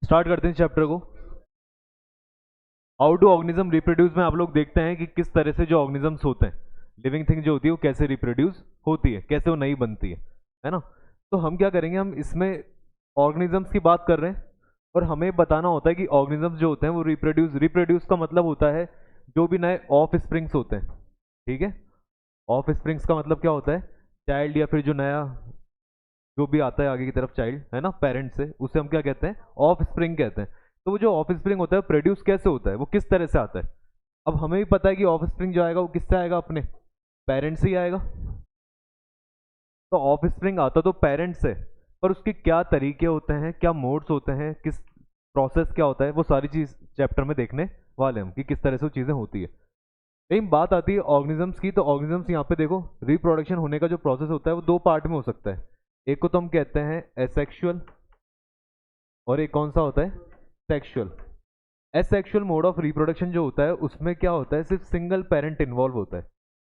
Start करते हैं chapter को। हाउ डू ऑर्गेनिज्म रिप्रोड्यूस में आप लोग देखते हैं कि किस तरह से जो ऑर्गेनिजम्स होते हैं, लिविंग थिंग जो होती है वो कैसे रिप्रोड्यूस होती है, कैसे वो नई बनती है ना। तो हम क्या करेंगे, हम इसमें ऑर्गेनिजम्स की बात कर रहे हैं और हमें बताना होता है कि ऑर्गेनिजम्स जो होते हैं वो रिप्रोड्यूस का मतलब होता है जो भी नए ऑफ स्प्रिंग्स होते हैं। ठीक है, ऑफ स्प्रिंग्स का मतलब क्या होता है, चाइल्ड या फिर जो नया जो भी आता है आगे की तरफ चाइल्ड है ना पेरेंट से, उसे हम क्या कहते हैं, ऑफ स्प्रिंग कहते हैं। तो वो जो ऑफ स्प्रिंग होता है प्रोड्यूस कैसे होता है, वो किस तरह से आता है। अब हमें भी पता है कि ऑफ स्प्रिंग जो आएगा वो किससे आएगा, अपने पेरेंट्स से ही आएगा। तो ऑफ स्प्रिंग आता तो पेरेंट्स से, पर उसके क्या तरीके होते हैं, क्या मोड्स होते हैं, किस प्रोसेस क्या होता है, वो सारी चीज चैप्टर में देखने वाले हम कि किस तरह से वो चीजें होती है। लेकिन बात आती है ऑर्गेनिजम्स की, तो ऑर्गेनिजम्स यहाँ पे देखो, रिप्रोडक्शन होने का जो प्रोसेस होता है वो दो पार्ट में हो सकता है। एक को तो हम कहते हैं एसेक्सुअल और एक कौन सा होता है, sexual. Asexual mode of reproduction जो होता है उसमें क्या होता है, सिर्फ सिंगल पेरेंट इन्वॉल्व होता है।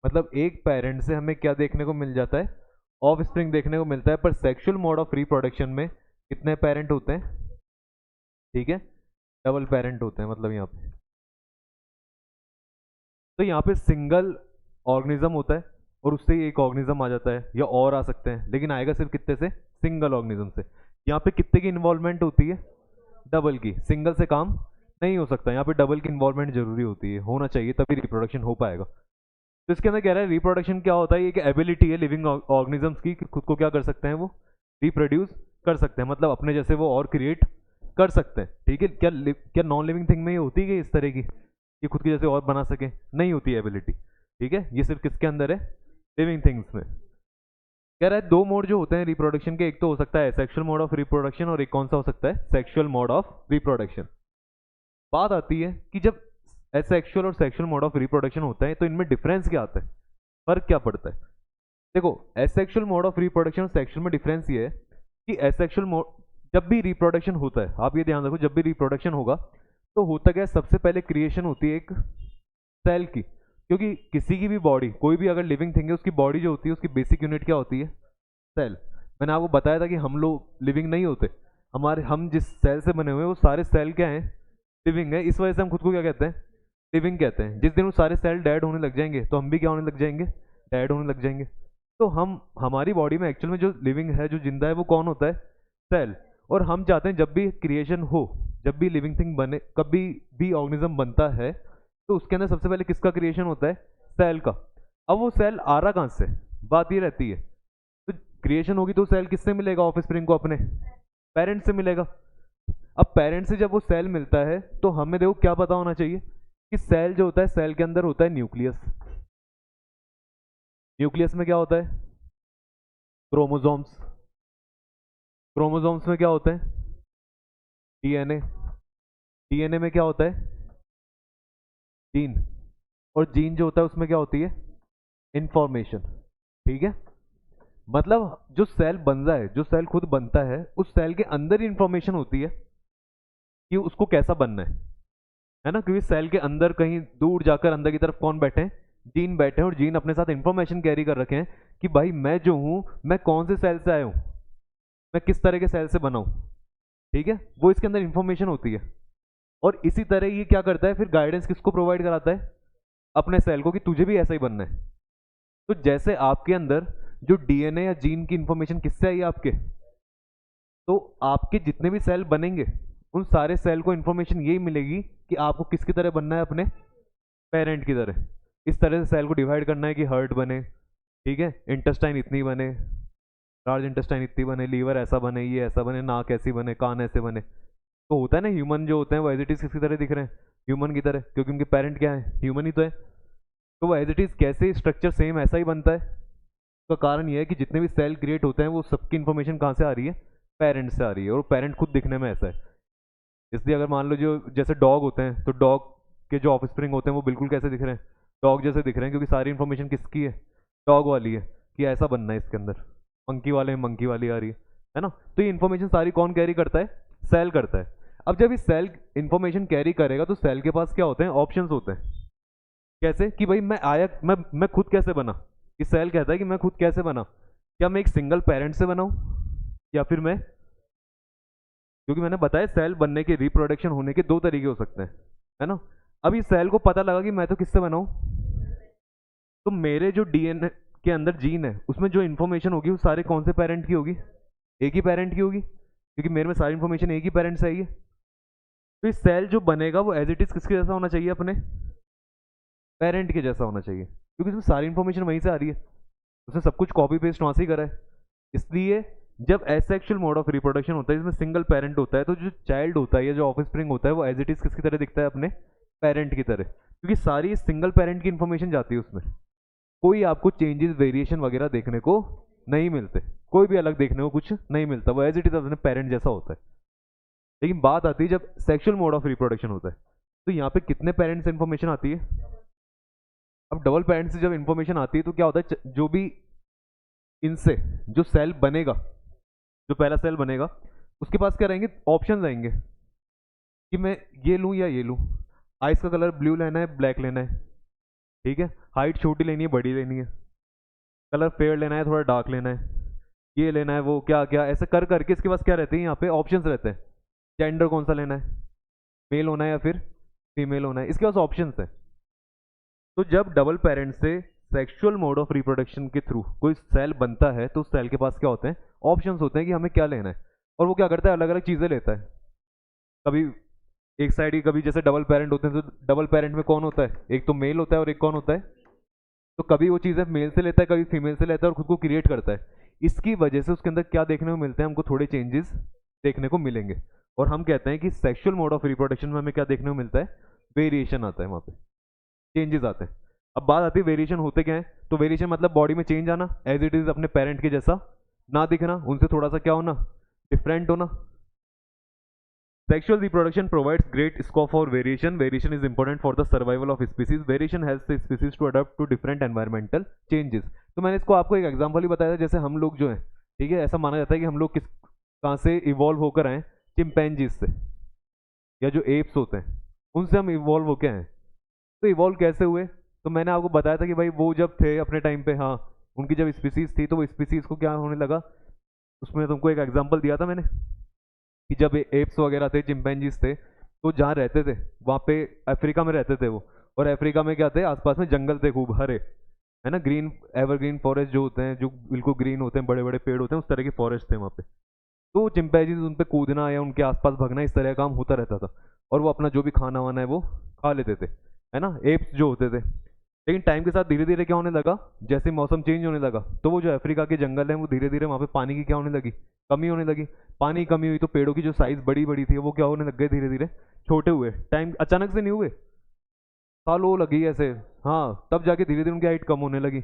मतलब एक पेरेंट से हमें क्या देखने को मिल जाता है, ऑफ स्प्रिंग देखने को मिलता है। पर सेक्सुअल मोड ऑफ रिप्रोडक्शन में कितने पेरेंट होते हैं, ठीक है, डबल पेरेंट होते हैं मतलब यहाँ पे। तो यहाँ पे सिंगल ऑर्गेनिज्म होता है और उससे ही एक ऑर्गेनिज्म आ जाता है, या और आ सकते हैं, लेकिन आएगा सिर्फ कितने से, सिंगल ऑर्गेनिज्म से। यहाँ पे कितने की इन्वॉल्वमेंट होती है, डबल की। सिंगल से काम नहीं हो सकता, यहाँ पे डबल की इन्वॉल्वमेंट जरूरी होती है, होना चाहिए, तभी रिप्रोडक्शन हो पाएगा। तो इसके अंदर कह रहा है रिप्रोडक्शन क्या होता है, ये एक एबिलिटी है लिविंग ऑर्गेनिजम्स की, खुद को क्या कर सकते हैं, वो रिप्रोड्यूस कर सकते हैं, मतलब अपने जैसे वो और क्रिएट कर सकते हैं। ठीक है, क्या नॉन लिविंग थिंग में ये होती है इस तरह की कि खुद की जैसे और बना सके, नहीं होती है एबिलिटी। ठीक है, ये सिर्फ किसके अंदर है, लिविंग थिंग्स में। कह रहा है दो मोड जो होते हैं रिप्रोडक्शन के, एक तो हो सकता है सेक्सुअल मोड ऑफ रिप्रोडक्शन और एक कौन सा हो सकता है, सेक्सुअल मोड ऑफ रिप्रोडक्शन। बात आती है कि जब एसेक्सुअल और सेक्सुअल मोड ऑफ रिप्रोडक्शन होता है तो इनमें डिफरेंस क्या आता है, फर्क क्या पड़ता है। देखो, एसेक्सुअल मोड ऑफ रिप्रोडक्शन और सेक्सुअल में डिफरेंस ये है कि एसेक्सुअल मोड, जब भी रिप्रोडक्शन होता है, आप ये ध्यान रखो, जब भी रिप्रोडक्शन होगा तो होता क्या है, सबसे पहले क्रिएशन होती है एक सेल की। क्योंकि किसी की भी बॉडी, कोई भी अगर लिविंग थिंग है, उसकी बॉडी जो होती है उसकी बेसिक यूनिट क्या होती है, सेल। मैंने आपको बताया था कि हम लोग लिविंग नहीं होते, हमारे हम जिस सेल से बने हुए हैं वो सारे सेल क्या हैं, लिविंग है। इस वजह से हम खुद को क्या कहते हैं, लिविंग कहते हैं। जिस दिन वो सारे सेल डेड होने लग जाएंगे तो हम भी क्या होने लग जाएंगे, डेड होने लग जाएंगे। तो हम, हमारी बॉडी में एक्चुअल में जो लिविंग है, जो जिंदा है, वो कौन होता है, सेल। और हम चाहते हैं जब भी क्रिएशन हो, जब भी लिविंग थिंग बने, कभी भी ऑर्गेनिज्म बनता है, तो उसके अंदर सबसे पहले किसका क्रिएशन होता है, सेल का। अब वो सेल आ रहा कहाँ से, बात ये रहती है। तो क्रिएशन होगी तो सेल किससे मिलेगा, ऑफ स्प्रिंग को अपने पेरेंट से मिलेगा। अब पेरेंट से जब वो सेल मिलता है तो हमें देखो क्या पता होना चाहिए कि सेल जो होता है, सेल के अंदर होता है न्यूक्लियस। न्यूक्लियस में क्या होता है, क्रोमोसोम्स। क्रोमोसोम्स में क्या होता है, डीएनए। डीएनए में क्या होता है, जीन। और जीन जो होता है उसमें क्या होती है, इंफॉर्मेशन। ठीक है, मतलब जो सेल बन रहा है, जो सेल खुद बनता है, उस सेल के अंदर ही इंफॉर्मेशन होती है कि उसको कैसा बनना है ना। क्योंकि सेल के अंदर कहीं दूर जाकर अंदर की तरफ कौन बैठे हैं, जीन बैठे हैं, और जीन अपने साथ इंफॉर्मेशन कैरी कर रखे हैं कि भाई मैं जो हूं, मैं कौन से सेल से आया हूं, मैं किस तरह के सेल से बना हूं। ठीक है, वो इसके अंदर इंफॉर्मेशन होती है। और इसी तरह ये क्या करता है, फिर गाइडेंस किसको प्रोवाइड कराता है, अपने सेल को, कि तुझे भी ऐसा ही बनना है। तो जैसे आपके अंदर जो डीएनए या जीन की इंफॉर्मेशन किससे आई है, आपके, तो आपके जितने भी सेल बनेंगे उन सारे सेल को इंफॉर्मेशन यही मिलेगी कि आपको किसकी तरह बनना है, अपने पेरेंट की तरह। इस तरह से सेल को डिवाइड करना है कि हार्ट बने, ठीक है, इंटेस्टाइन इतनी बने, लार्ज इंटेस्टाइन इतनी बने, लीवर ऐसा बने, ये ऐसा बने, नाक ऐसी बने, कान ऐसे बने। तो होता है ना, ह्यूमन जो होते हैं वो एज इट इज किसकी तरह दिख रहे हैं, ह्यूमन की तरह, क्योंकि उनके पेरेंट क्या है, ह्यूमन ही तो है। तो वो एज इट इज कैसे स्ट्रक्चर सेम ऐसा ही बनता है। उसका कारण ये है कि जितने भी सेल क्रिएट होते हैं वो सबकी इन्फॉर्मेशन कहाँ से आ रही है, पेरेंट से आ रही है, और पेरेंट खुद दिखने में ऐसा है। इसलिए अगर मान लो जो जैसे डॉग होते हैं, तो डॉग के जो ऑफ स्प्रिंग होते हैं वो बिल्कुल कैसे दिख रहे हैं, डॉग जैसे दिख रहे हैं, क्योंकि सारी इन्फॉर्मेशन किसकी है, डॉग वाली है, कि ऐसा बनना है इसके अंदर। मंकी वाले में मंकी वाली आ रही है ना। तो ये इन्फॉर्मेशन सारी कौन कैरी करता है, सेल करता है। अब जब ये सेल इन्फॉर्मेशन कैरी करेगा तो सेल के पास क्या होते हैं, ऑप्शंस होते हैं। कैसे, कि भाई मैं आया, मैं खुद कैसे बना। कि सेल कहता है कि मैं खुद कैसे बना, क्या मैं एक सिंगल पेरेंट से बना हूं, या फिर मैं, क्योंकि मैंने बताया सेल बनने के, रिप्रोडक्शन होने के दो तरीके हो सकते हैं, है ना। अब इस सेल को पता लगा कि मैं तो किससे बना हूँ, तो मेरे जो डीएनए के अंदर जीन है उसमें जो इन्फॉर्मेशन होगी वो सारे कौन से पेरेंट की होगी, एक ही पेरेंट की होगी, क्योंकि मेरे में सारी इन्फॉर्मेशन एक ही पेरेंट से आई है। तो इस सेल जो बनेगा वो एज इट इज किसके जैसा होना चाहिए, अपने पेरेंट के जैसा होना चाहिए, क्योंकि उसमें सारी इन्फॉर्मेशन वहीं से आ रही है, उसने सब कुछ कॉपी पेस्ट वहां से ही करा है। इसलिए जब एसेक्सुअल मोड ऑफ रिप्रोडक्शन होता है जिसमें सिंगल पेरेंट होता है, तो जो चाइल्ड होता है या जो ऑफ स्प्रिंग होता है वो एज इट इज किसकी तरह दिखता है, अपने पेरेंट की तरह, क्योंकि सारी सिंगल पेरेंट की इन्फॉर्मेशन जाती है उसमें। कोई आपको चेंजेस वेरिएशन वगैरह देखने को नहीं मिलते, कोई भी अलग देखने को कुछ नहीं मिलता, वो एज इट इज अपने पेरेंट जैसा होता है। लेकिन बात आती है जब सेक्सुअल मोड ऑफ रिप्रोडक्शन होता है, तो यहाँ पे कितने पेरेंट्स से इन्फॉर्मेशन आती है। अब डबल पेरेंट्स से जब इन्फॉर्मेशन आती है तो क्या होता है, जो भी इनसे जो सेल बनेगा, जो पहला सेल बनेगा, उसके पास क्या रहेंगे, ऑप्शन रहेंगे कि मैं ये लूँ या ये लूँ। आइस का कलर ब्लू लेना है, ब्लैक लेना है, ठीक है, हाइट छोटी लेनी है, बड़ी लेनी है, कलर फेयर लेना है, थोड़ा डार्क लेना है, ये लेना है, वो क्या क्या, ऐसे कर करके इसके पास क्या रहते हैं, यहाँ पे ऑप्शंस रहते हैं। जेंडर कौन सा लेना है, मेल होना है या फिर फीमेल होना है, इसके पास ऑप्शंस है। तो जब डबल पेरेंट से सेक्सुअल मोड ऑफ रिप्रोडक्शन के थ्रू कोई सेल बनता है तो उस सेल के पास क्या होते हैं, ऑप्शंस होते हैं कि हमें क्या लेना है। और वो क्या करता है, अलग अलग चीज़ें लेता है। कभी एक साइड ही, कभी जैसे डबल पेरेंट होते हैं तो डबल पेरेंट में कौन होता है, एक तो मेल होता है और एक कौन होता है, तो कभी वो चीज़ें मेल से लेता है, कभी फीमेल से लेता है और खुद को क्रिएट करता है। इसकी वजह से उसके अंदर क्या देखने को मिलते हैं, हमको थोड़े चेंजेस देखने को मिलेंगे। और हम कहते हैं कि सेक्सुअल मोड ऑफ रिप्रोडक्शन में हमें क्या देखने को मिलता है, वेरिएशन आता है, वहाँ पे चेंजेस आते हैं। अब बात आती है वेरिएशन होते क्या है, तो वेरिएशन मतलब बॉडी में चेंज आना, एज इट इज अपने पेरेंट के जैसा ना दिखना, उनसे थोड़ा सा क्या होना, डिफरेंट होना। Sexual reproduction provides great scope for variation. Variation is important for the survival of species. Variation helps the species to adapt to different environmental changes. तो मैंने इसको आपको एक एग्जांपल ही बताया था, जैसे हम लोग जो हैं, ठीक है, ऐसा माना जाता है कि हम लोग किस कहाँ से इवॉल्व होकर आए, चिंपैंजीज से, या जो एप्स होते हैं उनसे हम इवॉल्व होके आए। तो इवॉल्व कैसे हुए, तो मैंने आपको बताया था कि भाई वो जब थे अपने टाइम पे, हाँ, उनकी जब स्पीसीज थी तो वो स्पीसीज को क्या होने लगा, उसमें तुमको एक एग्जांपल दिया था मैंने कि जब एप्स वगैरह थे, चिंपैंजीज थे, तो जहाँ रहते थे वहाँ पे अफ्रीका में रहते थे वो, और अफ्रीका में क्या थे, आसपास में जंगल थे खूब हरे, है ना, ग्रीन एवरग्रीन फॉरेस्ट जो होते हैं, जो बिल्कुल ग्रीन होते हैं, बड़े बड़े पेड़ होते हैं, उस तरह के फॉरेस्ट थे वहाँ पे। तो चिंपैंजीज उन पे कूदना या उनके आसपास भगना, इस तरह का काम होता रहता था, और वो अपना जो भी खाना वाना है वो खा लेते थे, है ना, एप्स जो होते थे। लेकिन टाइम के साथ धीरे धीरे क्या होने लगा, जैसे मौसम चेंज होने लगा तो वो जो अफ्रीका के जंगल है वो धीरे धीरे वहाँ पे पानी की क्या होने लगी, कमी होने लगी। पानी कमी हुई तो पेड़ों की जो साइज बड़ी बड़ी थी वो क्या होने लग गए, धीरे धीरे छोटे हुए। टाइम अचानक से नहीं हुए, सालों लगी ऐसे, हाँ, तब जाके धीरे धीरे उनकी हाइट कम होने लगी।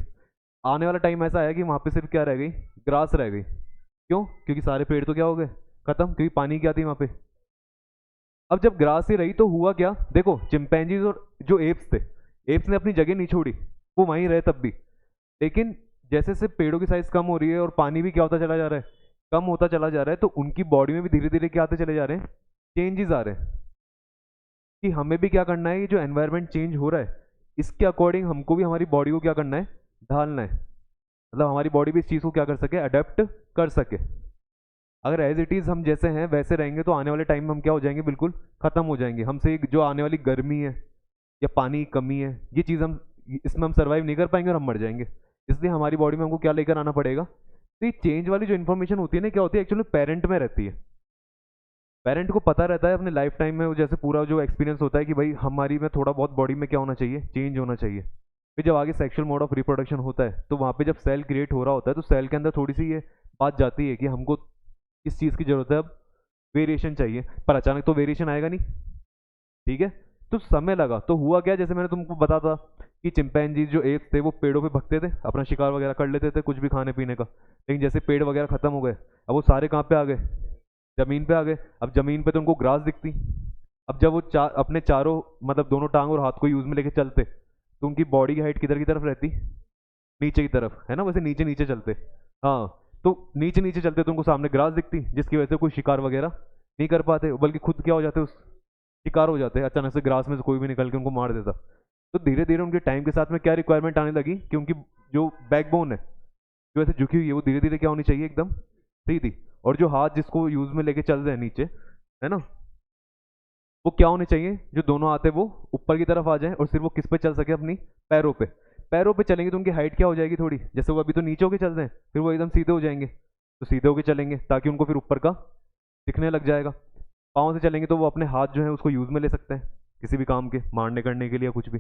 आने वाला टाइम ऐसा आया कि वहाँ पे सिर्फ क्या रह गई, ग्रास रह गई। क्यों, क्योंकि सारे पेड़ तो क्या हो गए, खत्म, क्योंकि पानी क्या थी वहाँ पे। अब जब ग्रास ही रही तो हुआ क्या, देखो चिंपैंजीज और जो एप्स थे, एप्स ने अपनी जगह नहीं छोड़ी, वो वहीं रहे तब भी। लेकिन जैसे जैसे पेड़ों की साइज कम हो रही है और पानी भी क्या होता चला जा रहा है, कम होता चला जा रहा है, तो उनकी बॉडी में भी धीरे धीरे क्या आते चले जा रहे हैं, चेंजेस आ रहे हैं। कि हमें भी क्या करना है, ये जो एनवायरनमेंट चेंज हो रहा है इसके अकॉर्डिंग हमको भी हमारी बॉडी को क्या करना है, ढालना है, मतलब हमारी बॉडी भी इस चीज़ को क्या कर सके, अडेप्ट कर सके। अगर एज इट इज़ हम जैसे हैं वैसे रहेंगे तो आने वाले टाइम में हम क्या हो जाएंगे, बिल्कुल ख़त्म हो जाएंगे। हमसे जो आने वाली गर्मी है या पानी की कमी है, ये चीज़ हम इसमें हम सर्वाइव नहीं कर पाएंगे और हम मर जाएंगे। इसलिए हमारी बॉडी में हमको क्या लेकर आना पड़ेगा, तो ये चेंज वाली जो इन्फॉर्मेशन होती है ना, क्या होती है एक्चुअली पेरेंट में रहती है। पेरेंट को पता रहता है अपने लाइफ टाइम में, जैसे पूरा जो एक्सपीरियंस होता है कि भाई हमारी में थोड़ा बहुत बॉडी में क्या होना चाहिए, चेंज होना चाहिए। फिर जब आगे सेक्सुअल मोड ऑफ रिप्रोडक्शन होता है तो वहाँ पे जब सेल क्रिएट हो रहा होता है तो सेल के अंदर थोड़ी सी ये बात जाती है कि हमको किस चीज़ की ज़रूरत है, अब वेरिएशन चाहिए। पर अचानक तो वेरिएशन आएगा नहीं, ठीक है, तो समय लगा। तो हुआ क्या, जैसे मैंने तुमको बता था कि चिंपैंजीज जो एप्स थे वो पेड़ों पे भगते थे, अपना शिकार वगैरह कर लेते थे कुछ भी खाने पीने का। लेकिन जैसे पेड़ वगैरह खत्म हो गए, अब वो सारे कहाँ पे आ गए, जमीन पे आ गए। अब जमीन पे तो उनको ग्रास दिखती। अब जब वो अपने चारों मतलब दोनों टांग और हाथ को यूज में लेके चलते तो उनकी बॉडी की हाइट किधर की तरफ रहती, नीचे की तरफ, है ना, वैसे नीचे नीचे चलते। हाँ, तो नीचे नीचे चलते तो उनको सामने ग्रास दिखती, जिसकी वजह से कोई शिकार वगैरह नहीं कर पाते, बल्कि खुद क्या हो जाते, उस शिकार हो जाते। अचानक से ग्रास में से कोई भी निकल के उनको मार देता। तो धीरे धीरे उनके टाइम के साथ में क्या रिक्वायरमेंट आने लगी कि उनकी जो बैकबोन है जो ऐसे झुकी हुई है वो धीरे धीरे क्या होनी चाहिए, एकदम सीधी। और जो हाथ जिसको यूज में लेके चल रहे हैं नीचे, है ना। वो क्या होने चाहिए, जो दोनों आते वो ऊपर की तरफ आ जाए और सिर्फ वो किस पे चल सके, अपनी पैरों पे। पैरों पे चलेंगे तो उनकी हाइट क्या हो जाएगी थोड़ी, जैसे वो अभी तो नीचे होके चल रहे हैं, फिर वो एकदम सीधे हो जाएंगे, तो सीधे होके चलेंगे ताकि उनको फिर ऊपर का दिखने लग जाएगा। पाँव से चलेंगे तो वो अपने हाथ जो है उसको यूज में ले सकते हैं किसी भी काम के, मारने करने के लिए, कुछ भी।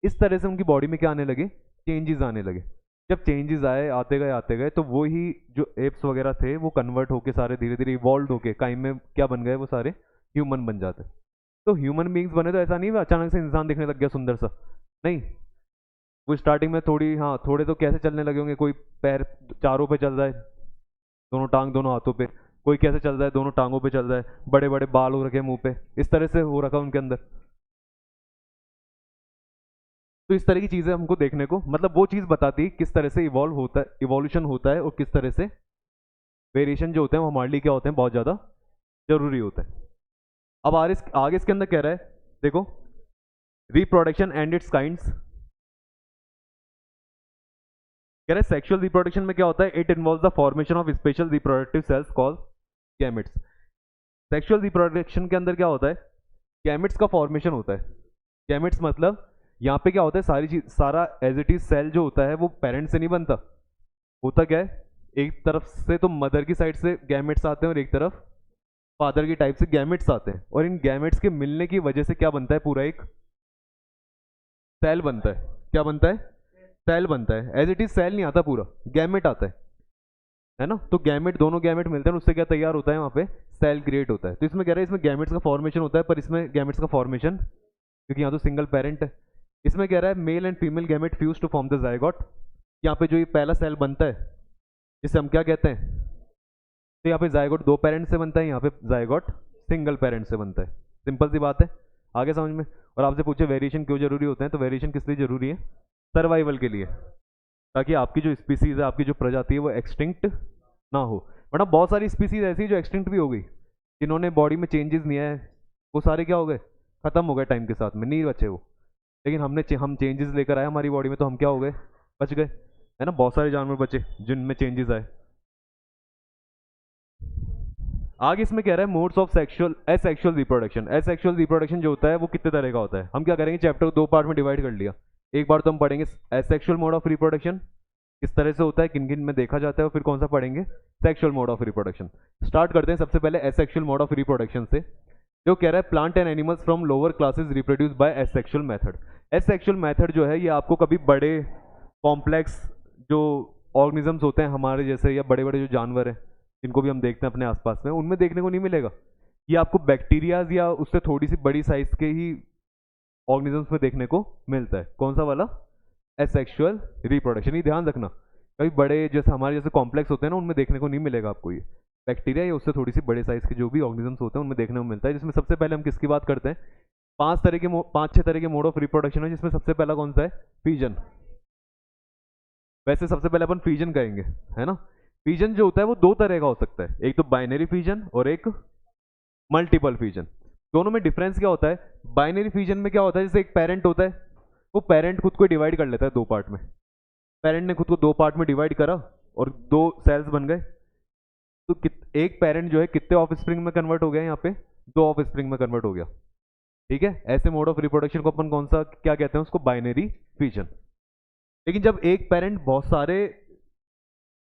इस तरह से उनकी बॉडी में क्या आने लगे, चेंजेस आने लगे। जब चेंजेस आए, आते गए तो वो ही जो एप्स वगैरह थे वो कन्वर्ट होके सारे धीरे धीरे इवॉल्व होके टाइम में क्या बन गए, वो सारे ह्यूमन बन जाते। तो ह्यूमन बींग्स बने तो ऐसा नहीं हुआ अचानक से इंसान दिखने लग गया सुंदर सा, नहीं। वो स्टार्टिंग में थोड़ी, हाँ थोड़े तो कैसे चलने लगे होंगे, कोई पैर चारों पे चल रहा है, दोनों टांग दोनों हाथों पे, कोई कैसे चल रहा है दोनों टांगों पे चल रहा है, बड़े बड़े बाल हो रखे हैं मुंह पे, इस तरह से हो रखा उनके अंदर। तो इस तरह की चीजें हमको देखने को, मतलब वो चीज बताती है किस तरह से इवॉल्व होता है, इवोल्यूशन होता है, और किस तरह से वेरिएशन जो होते हैं वो हमारे लिए क्या होते हैं, बहुत ज्यादा जरूरी होता है। अब आगे इसके अंदर कह रहा है, देखो, रिप्रोडक्शन एंड इट्स काइंड्स। कह रहे हैं सेक्सुअल रिप्रोडक्शन में क्या होता है, it involve the formation of special reproductive cells called gametes. Sexual reproduction के अंदर क्या होता है, गैमेट्स का फॉर्मेशन होता है। गैमेट्स मतलब यहाँ पे क्या होता है, सारी चीज, सारा एज इट इज सेल जो होता है वो पेरेंट से नहीं बनता। होता क्या है, एक तरफ से तो मदर की साइड से गैमेट्स आते हैं और एक तरफ फादर की टाइप से गैमेट्स आते हैं, और इन गैमेट्स के मिलने की वजह से क्या बनता है, पूरा एक सेल बनता है। क्या बनता है, सेल बनता है। एज इट इज सेल नहीं आता, पूरा गैमेट आता है ना। तो गैमेट, दोनों गैमेट मिलते हैं, उससे क्या तैयार होता है, वहाँ पे सेल क्रिएट होता है। तो इसमें कह रहे हैं इसमें गैमेट्स का फॉर्मेशन होता है, पर इसमें गैमेट्स का फॉर्मेशन, क्योंकि यहाँ तो सिंगल पेरेंट है, इसमें कह रहा है male and female gamete fuse to form the zygote. यहाँ पे जो ये पहला सेल बनता है, जिसे हम क्या कहते हैं, तो यहाँ पे जायगोट दो पेरेंट से बनता है, यहाँ पे जायगोट सिंगल पेरेंट से बनता है। सिंपल सी बात है, आगे समझ में। और आपसे पूछे वेरिएशन क्यों जरूरी होते हैं, तो वेरिएशन किस लिए जरूरी है, सर्वाइवल के लिए, ताकि आपकी जो स्पीसीज है, आपकी जो प्रजाति है वो एक्सटिंक्ट ना हो। वरना बहुत सारी स्पीसीज ऐसी जो एक्सटिंक्ट भी हो गई, जिन्होंने बॉडी में चेंजेस नहीं आए, वो सारे क्या हो गए, खत्म हो गए टाइम के साथ में, नहीं बचे वो। लेकिन हम चेंजेस लेकर आए हमारी बॉडी में, तो हम क्या हो गए, बच गए, है ना। बहुत सारे जानवर बचे जिनमें चेंजेस आए। आगे इसमें कह रहा है modes of sexual asexual reproduction. Asexual reproduction जो होता है वो कितने तरह का होता है, हम क्या करेंगे, चैप्टर को दो पार्ट में डिवाइड कर लिया। एक बार तो हम पढ़ेंगे एसेक्सुअल मोड ऑफ रिप्रोडक्शन, किस तरह से होता है, किन किन में देखा जाता है, और फिर कौन सा पढ़ेंगे, sexual mode of reproduction. Start करते हैं सबसे पहले एसेक्सुअल मोड ऑफ रिप्रोडक्शन से, जो कह रहा है plant and animals from lower classes reproduce by asexual method. Asexual method जो है ये आपको कभी बड़े कॉम्प्लेक्स जो ऑर्गेनिजम्स होते हैं हमारे जैसे, या बड़े बड़े जो जानवर हैं जिनको भी हम देखते हैं अपने आसपास में, उनमें देखने को नहीं मिलेगा। ये आपको बैक्टीरियाज या उससे थोड़ी सी बड़ी साइज के ही ऑर्गेनिजम्स में देखने को मिलता है। कौन सा वाला, एसेक्सुअल रिप्रोडक्शन। ये ध्यान रखना, कभी बड़े जैसे हमारे जैसे कॉम्प्लेक्स होते हैं ना, उनमें देखने को नहीं मिलेगा आपको ये। बैक्टीरिया या उससे थोड़ी सी बड़े साइज के जो भी ऑर्गेनिजम्स होते हैं उनमें देखने को मिलता है। जिसमें सबसे पहले हम किसकी बात करते हैं, पांच छह तरह के मोड ऑफ रिप्रोडक्शन है, जिसमें सबसे पहला कौन सा है, फीजन। वैसे सबसे पहले अपन फीजन कहेंगे, है ना। फीजन जो होता है वो दो तरह का हो सकता है, एक तो बाइनरी फीजन और एक मल्टीपल फीजन। दोनों में डिफरेंस क्या होता है, बाइनरी फीजन में क्या होता है, जैसे एक पेरेंट होता है, वो पेरेंट खुद को डिवाइड कर लेता है दो पार्ट में। पेरेंट ने खुद को दो पार्ट में डिवाइड करा और दो सेल्स बन गए, तो एक पेरेंट जो है कितने ऑफ स्प्रिंग में कन्वर्ट हो गया, यहाँ पे दो ऑफ स्प्रिंग में कन्वर्ट हो गया। ठीक है, ऐसे मोड ऑफ रिप्रोडक्शन को अपन कौन सा क्या कहते हैं, उसको बाइनरी फीजन। लेकिन जब एक पेरेंट बहुत सारे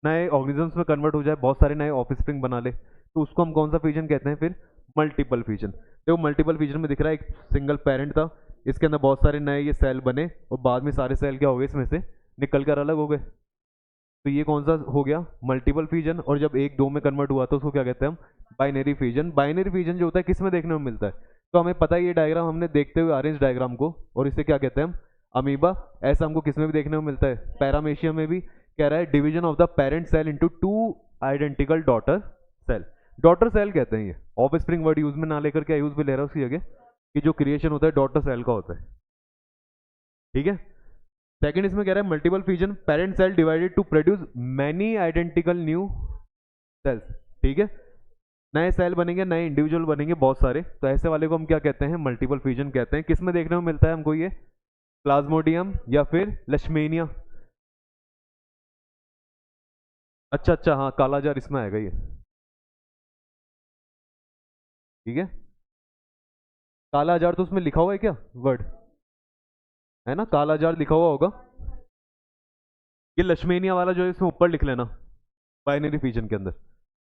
नए ऑर्गेनिजम्स में कन्वर्ट हो जाए, बहुत सारे नए ऑफ स्प्रिंग बना ले, तो उसको हम कौन सा फीजन कहते हैं, फिर मल्टीपल फीजन। देखो मल्टीपल फीजन में दिख रहा है एक सिंगल पेरेंट था, इसके अंदर बहुत सारे नए ये सेल बने, और बाद में सारे सेल क्या हो गए, इसमें से निकल कर अलग हो गए। तो ये कौन सा हो गया, मल्टीपल फीजन। और जब एक दो में कन्वर्ट हुआ तो उसको क्या कहते हैं हम, बाइनरी फीजन। बाइनरी फीजन जो होता है किस में देखने में मिलता है, तो हमें पता है ये डायग्राम हमने देखते हुए ऑरेंज डायग्राम को, और इसे क्या कहते हैं हम, अमीबा। ऐसा हमको किस में भी देखने को मिलता है, पैरामेशियम में भी। कह रहा है division of the parent cell into two identical daughter cell. Daughter cell कहते हैं ये, ऑफ स्प्रिंग वर्ड यूज में ना लेकर क्या यूज में ले रहा है उसकी जगह, कि जो क्रिएशन होता है डॉटर सेल का होता है। ठीक है। सेकंड इसमें कह रहा है multiple fusion, parent cell divided to produce many identical new cells. ठीक है, नए सेल बनेंगे, नए इंडिविजुअल बनेंगे बहुत सारे, तो ऐसे वाले को हम क्या कहते हैं, मल्टीपल फ्यूजन कहते हैं। किस में देखने को मिलता है हमको ये, प्लाज्मोडियम या फिर लक्ष्मीनिया। अच्छा अच्छा, हाँ कालाजार इसमें आएगा ये। ठीक है, काला अजार तो उसमें लिखा हुआ है क्या वर्ड, है ना, काला अजार लिखा हुआ होगा। ये लक्ष्मीनिया वाला जो है इसमें ऊपर लिख लेना, बाइनरी फिजन के अंदर।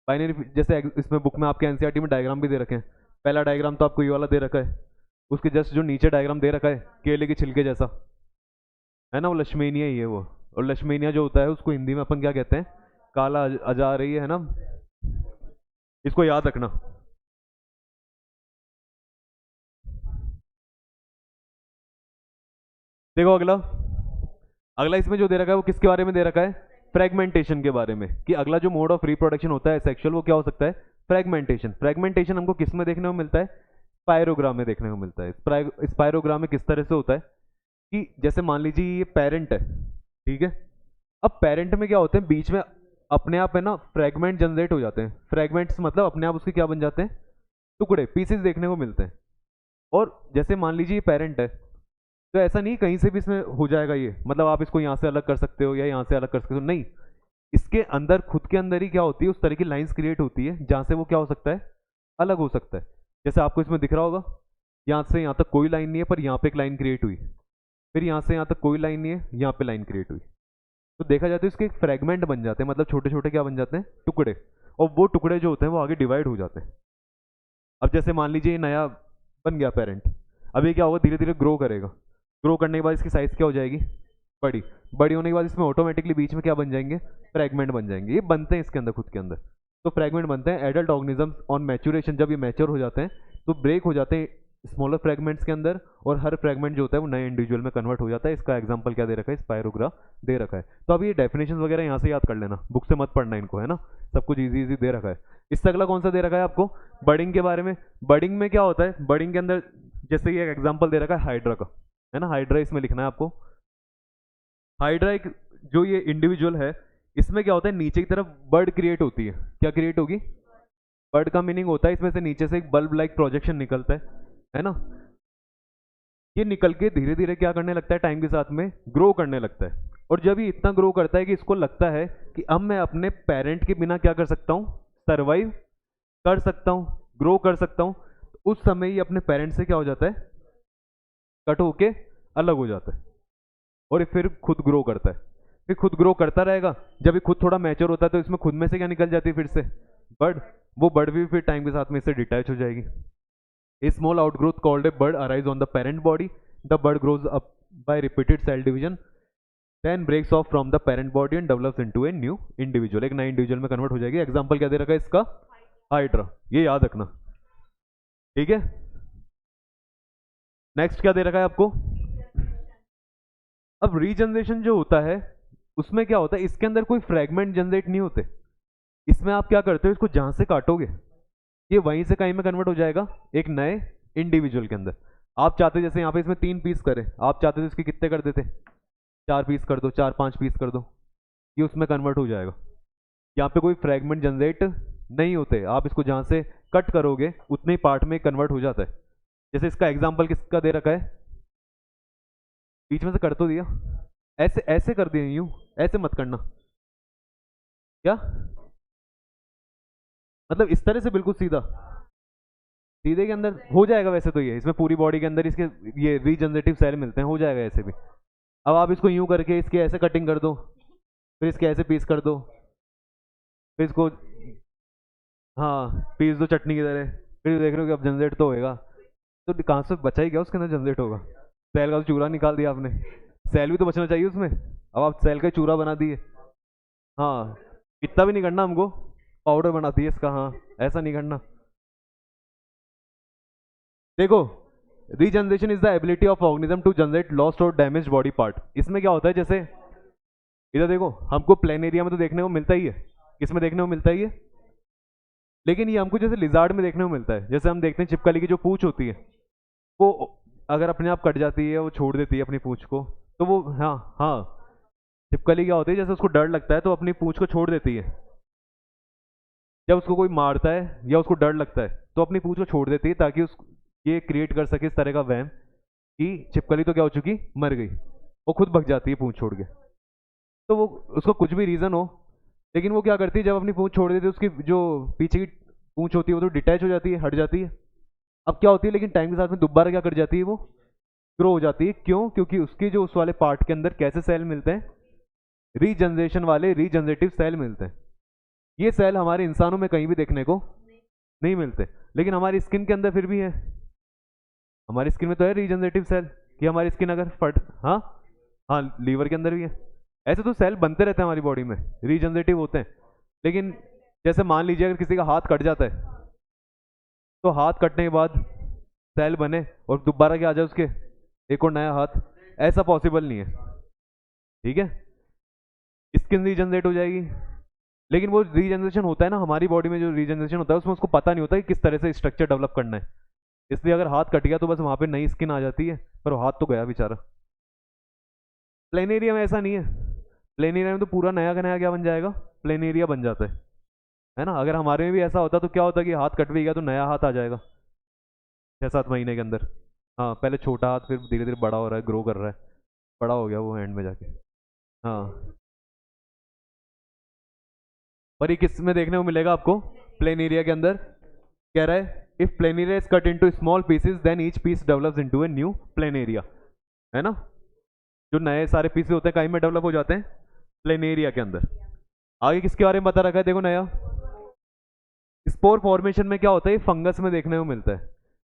बाइनरी जैसे इसमें बुक में आपके एनसीईआरटी में डायग्राम भी दे रखे हैं। पहला डायग्राम तो आपको ये वाला दे रखा है, उसके जस्ट जो नीचे डायग्राम दे रखा है केले के छिलके जैसा, है ना, वो लक्ष्मीनिया ही है वो। और लक्ष्मीनिया जो होता है उसको हिंदी में अपन क्या कहते हैं, काला अजार ही है ना, इसको याद रखना। देखो अगला, अगला इसमें जो दे रखा है वो किसके बारे में दे रखा है, फ्रेगमेंटेशन के बारे में, कि अगला जो मोड ऑफ रिप्रोडक्शन होता है सेक्सुअल वो क्या हो सकता है, फ्रेगमेंटेशन। फ्रेगमेंटेशन हमको किस में देखने को मिलता है, स्पायरोग्राम में देखने को मिलता है। स्पायरोग्राम में किस तरह से होता है कि जैसे मान लीजिए ये पेरेंट है, ठीक है, अब पेरेंट में क्या होते हैं, बीच में अपने आप है ना फ्रेगमेंट जनरेट हो जाते हैं। फ्रेगमेंट्स मतलब अपने आप उसके क्या बन जाते हैं, टुकड़े, पीसेस देखने को मिलते हैं। और जैसे मान लीजिए ये पेरेंट है, तो ऐसा नहीं कहीं से भी इसमें हो जाएगा ये, मतलब आप इसको यहाँ से अलग कर सकते हो या यहाँ से अलग कर सकते हो, नहीं, इसके अंदर खुद के अंदर ही क्या होती है, उस तरह की लाइंस क्रिएट होती है जहाँ से वो क्या हो सकता है, अलग हो सकता है। जैसे आपको इसमें दिख रहा होगा, यहाँ से यहाँ तक कोई लाइन नहीं है पर यहाँ पे एक लाइन क्रिएट हुई, फिर यहाँ से यहाँ तक कोई लाइन नहीं है, यहाँ पे लाइन क्रिएट हुई। तो देखा जाए तो इसके एक फ्रेगमेंट बन जाते हैं, मतलब छोटे छोटे क्या बन जाते हैं, टुकड़े। और वो टुकड़े जो होते हैं वो आगे डिवाइड हो जाते हैं। अब जैसे मान लीजिए ये नया बन गया पेरेंट, अब ये क्या होगा, धीरे धीरे ग्रो करेगा। ग्रो करने के बाद इसकी साइज क्या हो जाएगी, बड़ी। बड़ी होने के बाद इसमें ऑटोमेटिकली बीच में क्या बन जाएंगे, फ्रेगमेंट बन जाएंगे। ये बनते हैं इसके अंदर, खुद के अंदर तो फ्रेगमेंट बनते हैं। एडल्ट ऑर्गेनिजम्स ऑन मैच्योरेशन, जब ये मैच्योर हो जाते हैं तो ब्रेक हो जाते हैं स्मॉलर फ्रेगमेंट्स के अंदर, और हर फ्रेगमेंट जो होता है वो नए इंडिविजुअल में कन्वर्ट हो जाता है। इसका एग्जांपल क्या दे रखा है, स्पायरोग्रा दे रखा है। तो अब ये डेफिनेशन वगैरह यहाँ से याद कर लेना, बुक से मत पढ़ना इनको, है ना, सब कुछ इजी इजी दे रखा है। इससे अगला कौन सा दे रखा है आपको, बर्डिंग के बारे में। बर्डिंग में क्या होता है, बर्डिंग के अंदर जैसे ये एग्जाम्पल दे रखा है हाइड्रा का, है ना, हाइड्रा इसमें लिखना है आपको। हाइड्रा एक जो ये इंडिविजुअल है, इसमें क्या होता है, नीचे की तरफ बर्ड क्रिएट होती है। क्या क्रिएट होगी, बर्ड का मीनिंग होता है इसमें से नीचे से एक बल्ब लाइक प्रोजेक्शन निकलता है ना। ये निकल के धीरे धीरे क्या करने लगता है, टाइम के साथ में ग्रो करने लगता है। और जब ये इतना ग्रो करता है कि इसको लगता है कि अब मैं अपने पेरेंट के बिना क्या कर सकता हूँ, सर्वाइव कर सकता हूँ, ग्रो कर सकता हूँ, तो उस समय ये अपने पेरेंट से क्या हो जाता है, कट होके अलग हो जाता है। और ये फिर खुद ग्रो करता है, फिर खुद ग्रो करता रहेगा। जब ये खुद थोड़ा मैच्योर होता है तो इसमें खुद में से क्या निकल जाती है, फिर से बर्ड। वो बर्ड भी फिर टाइम के साथ में इससे डिटैच हो जाएगी। A small outgrowth called a bud arise on the parent body. The bud grows up by repeated cell division, then breaks off from the parent body and develops into a new individual. एक नए individual में convert हो जाएगी। Example क्या दे रखा है इसका, hydra, ये याद रखना, ठीक है। नेक्स्ट क्या दे रखा है आपको, अब रीजनरेशन जो होता है उसमें क्या होता है, इसके अंदर कोई फ्रेगमेंट जनरेट नहीं होते। इसमें आप क्या करते हो, इसको जहां से काटोगे ये वहीं से कहीं में कन्वर्ट हो जाएगा एक नए इंडिविजुअल के अंदर। आप चाहते जैसे यहाँ पे इसमें 3 पीस करें, आप चाहते तो इसके कितने कर देते, 4 पीस कर दो, 4-5 पीस कर दो, ये उसमें कन्वर्ट हो जाएगा। यहाँ पे कोई फ्रेगमेंट जनरेट नहीं होते, आप इसको जहाँ से कट करोगे उतने ही पार्ट में कन्वर्ट हो जाता है। जैसे इसका एग्जाम्पल किसका दे रखा है, बीच में से कर तो दिया, ऐसे ऐसे कर दिए, यूं ऐसे मत करना, क्या मतलब इस तरह से बिल्कुल सीधा, सीधे के अंदर हो जाएगा वैसे तो। ये इसमें पूरी बॉडी के अंदर इसके ये रीजनरेटिव सेल मिलते हैं, हो जाएगा ऐसे भी। अब आप इसको यूं करके इसके ऐसे कटिंग कर दो, फिर इसके ऐसे पीस कर दो, फिर इसको हाँ पीस दो चटनी की तरह, फिर देख रहे हो कि अब जनरेट तो होएगा। तो कहाँ से बचा ही क्या उसके अंदर जनरेट होगा, सेल का तो चूरा निकाल दिया आपने, सेल भी तो बचना चाहिए उसमें, अब आप सेल का चूरा बना दिए। हाँ इतना भी नहीं करना हमको, पाउडर बना दिए इसका, हाँ ऐसा नहीं करना। देखो, regeneration is the ability of organism to generate lost और डैमेज बॉडी पार्ट। इसमें क्या होता है, जैसे इधर देखो, हमको प्लेन एरिया में तो देखने को मिलता ही है, किसमें देखने को मिलता ही है, लेकिन ये हमको जैसे लिजार्ड में देखने को मिलता है। जैसे हम देखते हैं छिपकली की जो पूंछ होती है, वो अगर अपने आप कट जाती है, वो छोड़ देती है अपनी पूंछ को, तो वो हाँ हाँ छिपकली क्या होती है, जैसे उसको डर लगता है तो अपनी पूंछ को छोड़ देती है। जब उसको कोई मारता है या उसको डर लगता है तो अपनी पूंछ को छोड़ देती है, ताकि उस ये क्रिएट कर सके इस तरह का वहम कि छिपकली तो क्या हो चुकी, मर गई, वो खुद भग जाती है पूंछ छोड़ के। तो वो उसको कुछ भी रीजन हो, लेकिन वो क्या करती है, जब अपनी पूंछ छोड़ देती है उसकी जो पीछे की पूंछ होती है वो तो डिटैच हो जाती है, हट जाती है, अब क्या होती है, लेकिन टाइम के साथ में दोबारा क्या कर जाती है, वो ग्रो हो जाती है। क्यों? क्योंकि उसके जो उस वाले पार्ट के अंदर कैसे सेल मिलते हैं, रीजनरेशन वाले रीजनरेटिव सेल मिलते हैं। ये सेल हमारे इंसानों में कहीं भी देखने को नहीं मिलते, लेकिन हमारी स्किन के अंदर फिर भी है। हमारी स्किन में तो है रीजनरेटिव सेल, कि हमारी स्किन अगर फट, हाँ हाँ, लीवर के अंदर भी है। ऐसे तो सेल बनते रहते हैं हमारी बॉडी में, रीजनरेटिव होते हैं। लेकिन जैसे मान लीजिए अगर किसी का हाथ कट जाता है, तो हाथ कटने के बाद सेल बने और दोबारा क्या आ जाए उसके, एक और नया हाथ, ऐसा पॉसिबल नहीं है। ठीक है, स्किन रीजनरेट हो जाएगी, लेकिन वो रीजनरेशन होता है ना हमारी बॉडी में, जो रीजनरेशन होता है उसमें उसको पता नहीं होता कि किस तरह से स्ट्रक्चर डेवलप करना है। इसलिए अगर हाथ कट गया तो बस वहां पे नई स्किन आ जाती है, पर वो हाथ तो गया बेचारा। प्लेनेरिया में ऐसा नहीं है। प्लेनेरिया में तो पूरा नया का नया क्या बन जाएगा, प्लेनेरिया बन जाता है ना। अगर हमारे में भी ऐसा होता तो क्या होता कि हाथ कट भी गया तो नया हाथ आ जाएगा 6-7 महीने के अंदर। हाँ, पहले छोटा हाथ, फिर धीरे धीरे बड़ा हो रहा है, ग्रो कर रहा है, बड़ा हो गया वो एंड में जाके। हाँ, पर ये किस में देखने को मिलेगा आपको, प्लेन एरिया के अंदर। कह रहा है if planaria is cut into small pieces then each piece develops into a new planaria, है ना। जो नए सारे पीसेस होते हैं कहीं में डेवलप हो जाते हैं, प्लेन एरिया के अंदर। आगे किसके बारे में बता रखा है, देखो नया। स्पोर फॉर्मेशन में क्या होता है, फंगस में देखने को मिलता है।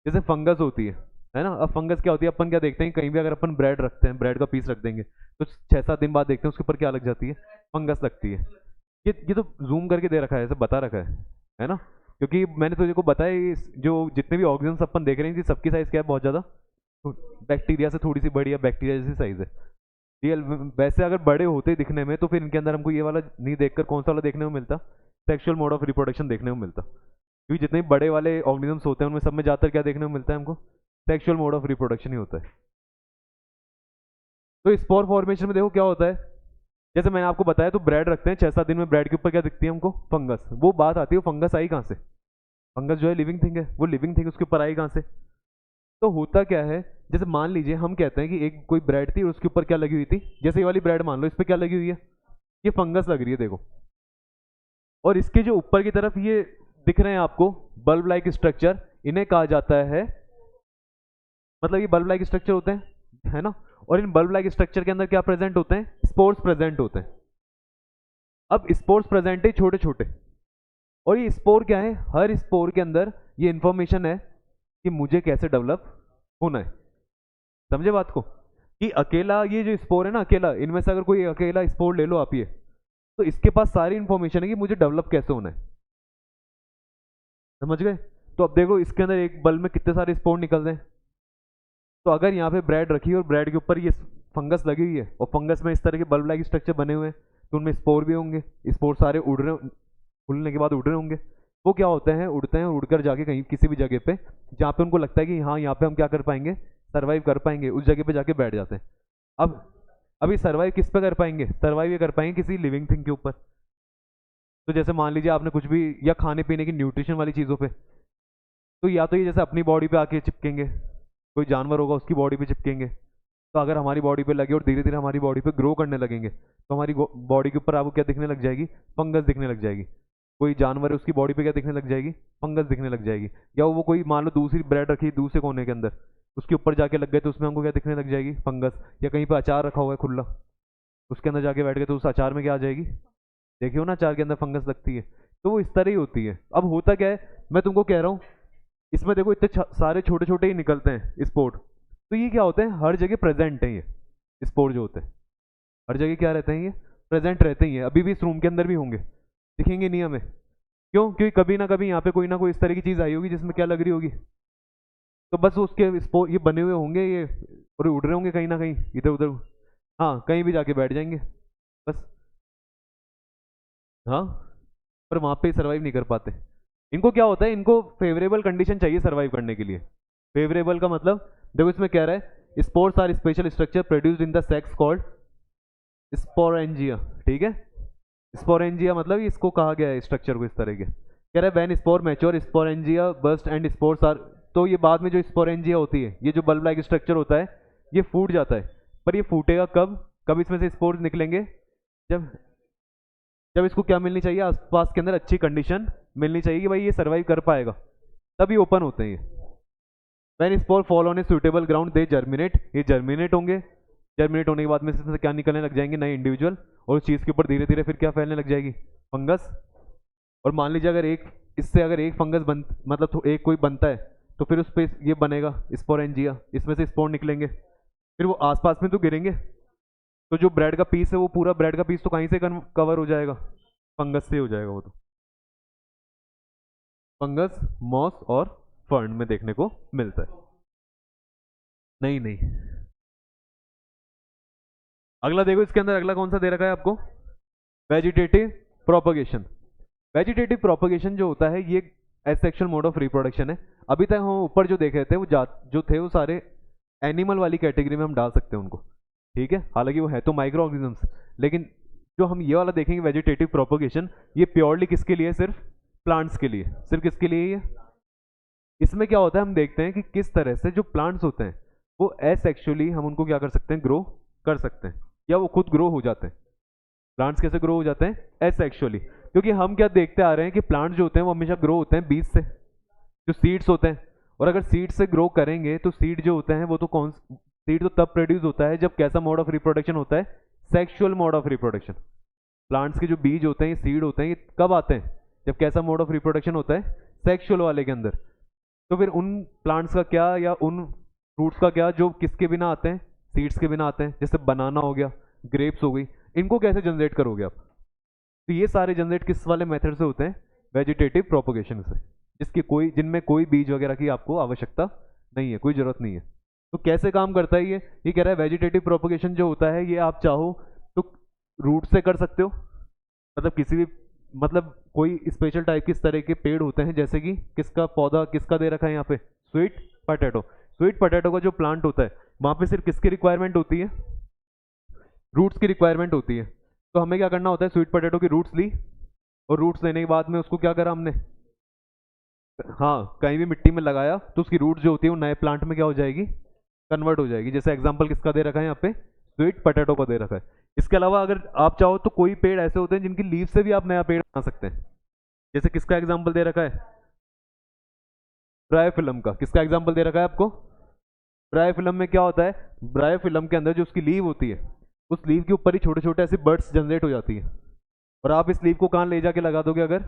जैसे फंगस होती है ना। अब फंगस क्या होती है, अपन क्या देखते हैं, कहीं भी अगर अपन ब्रेड रखते हैं, ब्रेड का पीस रख देंगे तो 6-7 दिन बाद देखते हैं उसके ऊपर क्या लग जाती है, फंगस लगती है। ये तो जूम करके दे रखा है, ऐसे बता रखा है ना। क्योंकि मैंने तुझे को बताया जो जितने भी ऑर्गेनिज्म अपन देख रहे हैं सबकी साइज क्या है, बहुत ज़्यादा बैक्टीरिया से थोड़ी सी बड़ी है, बैक्टीरिया जैसी साइज है रियल। वैसे अगर बड़े होते दिखने में तो फिर इनके अंदर हमको ये वाला नहीं देखकर कौन सा वाला देखने को मिलता, सेक्सुअल मोड ऑफ रिप्रोडक्शन देखने को मिलता। क्योंकि जितने भी बड़े वाले ऑर्गेनिजम्स होते हैं उनमें सब में ज़्यादातर क्या देखने को मिलता है हमको, सेक्सुअल मोड ऑफ रिप्रोडक्शन ही होता है। तो स्पोर फॉर्मेशन में देखो क्या होता है, जैसे मैंने आपको बताया तो ब्रेड रखते हैं 6-7 दिन में, ब्रेड के ऊपर क्या दिखती है हमको, फंगस। वो बात आती है, फंगस आई कहाँ से, फंगस जो है लिविंग थिंग है, वो लिविंग थिंग उसके ऊपर आई कहाँ से। तो होता क्या है, जैसे मान लीजिए हम कहते हैं कि एक कोई ब्रेड थी और उसके ऊपर क्या लगी हुई थी, जैसे ये वाली ब्रेड मान लो, इस पर क्या लगी हुई है, ये फंगस लग रही है देखो। और इसके जो ऊपर की तरफ ये दिख रहे हैं आपको बल्ब लाइक स्ट्रक्चर, इन्हें कहा जाता है, मतलब ये बल्ब लाइक स्ट्रक्चर होते हैं, है ना। और इन बल्ब लाइक स्ट्रक्चर के अंदर क्या प्रेजेंट होते हैं, स्पोर्स प्रेजेंट होते हैं। अब स्पोर्स प्रेजेंट है छोटे छोटे, और ये स्पोर क्या है, हर स्पोर के अंदर ये इंफॉर्मेशन है कि मुझे कैसे डेवलप होना है। समझे बात को, कि अकेला ये जो स्पोर है ना, अकेला इनमें से अगर कोई अकेला स्पोर ले लो आप, ये तो इसके पास सारी इंफॉर्मेशन है कि मुझे डेवलप कैसे होना है। समझ गए। तो अब देखो इसके अंदर एक बल्ब में कितने सारे स्पोर निकल रहे हैं। तो अगर यहाँ पे ब्रेड रखी है और ब्रेड के ऊपर ये फंगस लगी हुई है और फंगस में इस तरह के बल्ब लाइक स्ट्रक्चर बने हुए हैं, तो उनमें स्पोर भी होंगे। स्पोर सारे उड़ रहे, खुलने के बाद उड़ रहे होंगे। वो क्या होते हैं, उड़ते हैं, उड़कर जाके कहीं किसी भी जगह पे जहाँ पे उनको लगता है कि हाँ यहाँ पे हम क्या कर पाएंगे, सर्वाइव कर पाएंगे, उस जगह पे जाके बैठ जाते हैं। अब अभी सर्वाइव किस पे कर पाएंगे, सर्वाइव ये कर पाएंगे किसी लिविंग थिंग के ऊपर। तो जैसे मान लीजिए आपने कुछ भी, या खाने पीने की न्यूट्रिशन वाली चीज़ों पे, तो या तो ये जैसे अपनी बॉडी पे आके चिपकेंगे, कोई जानवर होगा उसकी बॉडी पे चिपकेंगे। तो अगर हमारी बॉडी पे लगे और धीरे धीरे हमारी बॉडी पे ग्रो करने लगेंगे, तो हमारी बॉडी के ऊपर आपको क्या दिखने लग जाएगी, फंगस दिखने लग जाएगी। कोई जानवर है उसकी बॉडी पे क्या दिखने लग जाएगी, फंगस दिखने लग जाएगी। या वो कोई मान लो दूसरी ब्रेड रखी दूसरे कोने के अंदर, उसके ऊपर जाके लग गए तो उसमें हमको क्या दिखने लग जाएगी, फंगस। या कहीं पर अचार रखा हुआ है खुला, उसके अंदर जाके बैठ गए तो उस अचार में क्या आ जाएगी, देखियो ना अचार के अंदर फंगस लगती है। तो वो इस तरह ही होती है। अब होता क्या है, मैं तुमको कह रहा हूँ, इसमें देखो इतने सारे छोटे छोटे ही निकलते हैं स्पोर्ट। तो ये क्या होते हैं, हर जगह प्रेजेंट है ये स्पोर्ट जो होते हैं, हर जगह क्या रहते हैं, ये प्रेजेंट रहते ही हैं। अभी भी इस रूम के अंदर भी होंगे, दिखेंगे नहीं हमें। क्यों? क्योंकि कभी ना कभी यहाँ पे कोई ना कोई इस तरह की चीज़ आई होगी जिसमें क्या लग रही होगी, तो बस उसके स्पोर्ट ये बने हुए होंगे ये, और उड़ रहे होंगे कहीं ना कहीं इधर उधर। हाँ, कहीं भी जाके बैठ जाएंगे बस। हाँ, पर वहाँ पे सर्वाइव नहीं कर पाते। इनको क्या होता है, इनको फेवरेबल कंडीशन चाहिए सर्वाइव करने के लिए। फेवरेबल का मतलब देखो इसमें कह रहा है spores are special structure produced in the sacs called sporangia. ठीक है, स्पोरेंजिया मतलब इसको कहा गया है स्ट्रक्चर को इस तरह के। कह रहा है when spore mature sporangia burst and spores are, तो ये बाद में जो स्पोरेंजिया होती है, ये जो बल्ब लाइक स्ट्रक्चर होता है, ये फूट जाता है। पर ये फूटेगा कब, कब इसमें से स्पोर्स निकलेंगे, जब जब इसको क्या मिलनी चाहिए, आसपास के अंदर अच्छी कंडीशन मिलनी चाहिए कि भाई ये सर्वाइव कर पाएगा, तभी ओपन होते हैं ये। When spore fall on a suitable ground they germinate, ये जर्मिनेट होंगे, जर्मिनेट होने के बाद में इसमें से क्या निकलने लग जाएंगे, नए इंडिविजुअल, और उस चीज़ के ऊपर धीरे धीरे फिर क्या फैलने लग जाएगी, फंगस। और मान लीजिए अगर एक इससे अगर एक फंगस बन मतलब एक कोई बनता है तो फिर उस पर ये बनेगा स्पोरेंजिया, इसमें से स्पोर निकलेंगे, फिर वो आसपास में तो गिरेंगे, तो जो ब्रेड का पीस है वो पूरा ब्रेड का पीस तो कहीं से कवर हो जाएगा, फंगस से हो जाएगा वो तो। फंगस मॉस और फर्न में देखने को मिलता है। नहीं नहीं, अगला देखो इसके अंदर अगला कौन सा दे रखा है आपको, वेजिटेटिव प्रोपगेशन। वेजिटेटिव प्रोपगेशन जो होता है ये एसेक्सुअल मोड ऑफ रिप्रोडक्शन है। अभी तक हम ऊपर जो देख रहे थे वो जो थे वो सारे एनिमल वाली कैटेगरी में हम डाल सकते हैं उनको, ठीक है, हालांकि वो है तो माइक्रो ऑर्गेनिजम्स, लेकिन जो हम ये वाला देखेंगे वेजिटेटिव प्रोपगेशन, ये प्योरली किसके लिए, सिर्फ प्लांट्स के लिए, सिर्फ किसके लिए ये। इसमें क्या होता है हम देखते हैं कि किस तरह से जो प्लांट्स होते हैं वो एसेक्सुअली हम उनको क्या कर सकते हैं, ग्रो कर सकते हैं, या वो खुद ग्रो हो जाते हैं। प्लांट्स कैसे ग्रो हो जाते हैं, एसेक्सुअली, क्योंकि हम क्या देखते आ रहे हैं कि प्लांट्स जो होते हैं वो हमेशा ग्रो होते हैं बीज से, जो सीड्स होते हैं, और अगर सीड से ग्रो करेंगे तो सीड जो होते हैं वो तो कौन, सीड तो तब प्रोड्यूस होता है जब कैसा मोड ऑफ रिप्रोडक्शन होता है, sexual mode of reproduction. Plants के जो बीज होते हैं, ये सीड होते हैं, ये कब आते हैं, जब कैसा मोड ऑफ रिप्रोडक्शन होता है, सेक्सुअल वाले के अंदर। तो फिर उन प्लांट्स का क्या, या उन फ्रूट्स का क्या जो किसके बिना आते हैं, सीड्स के बिना आते हैं, जैसे बनाना हो गया, ग्रेप्स हो गई, इनको कैसे जनरेट करोगे आप। तो ये सारे जनरेट किस वाले मेथड से होते हैं, वेजिटेटिव प्रोपगेशन से, जिनमें कोई बीज वगैरह की आपको आवश्यकता नहीं है, कोई जरूरत नहीं है। तो कैसे काम करता है ये कह रहा है वेजिटेटिव प्रोपगेशन जो होता है ये आप चाहो तो रूट से कर सकते हो, मतलब किसी भी, मतलब कोई स्पेशल टाइप के इस तरह के पेड़ होते हैं, जैसे कि किसका पौधा किसका दे रखा है यहाँ पे, स्वीट पोटैटो। स्वीट पोटैटो का जो प्लांट होता है वहाँ पे सिर्फ किसकी रिक्वायरमेंट होती है, रूट्स की रिक्वायरमेंट होती है। तो हमें क्या करना होता है, स्वीट पोटैटो की रूट्स ली, और रूट्स लेने के बाद में उसको क्या करा हमने, हाँ कहीं भी मिट्टी में लगाया तो उसकी रूट जो होती है वो नए प्लांट में क्या हो जाएगी, कन्वर्ट हो जाएगी। जैसे एग्जांपल किसका दे रखा है यहाँ पे, स्वीट पोटैटो का दे रखा है। इसके अलावा अगर आप चाहो तो कोई पेड़ ऐसे होते हैं जिनकी लीव से भी आप नया पेड़ बना सकते हैं, जैसे किसका एग्जाम्पल दे रखा है, ब्रायोफिलम का। किसका एग्जाम्पल दे रखा है आपको, ब्रायोफिलम में क्या होता है, ब्रायोफिलम के अंदर जो उसकी लीव होती है उस लीव के ऊपर ही छोटे छोटे ऐसे बर्ड्स जनरेट हो जाती है, और आप इस लीव को कहाँ ले जाके लगा दोगे, अगर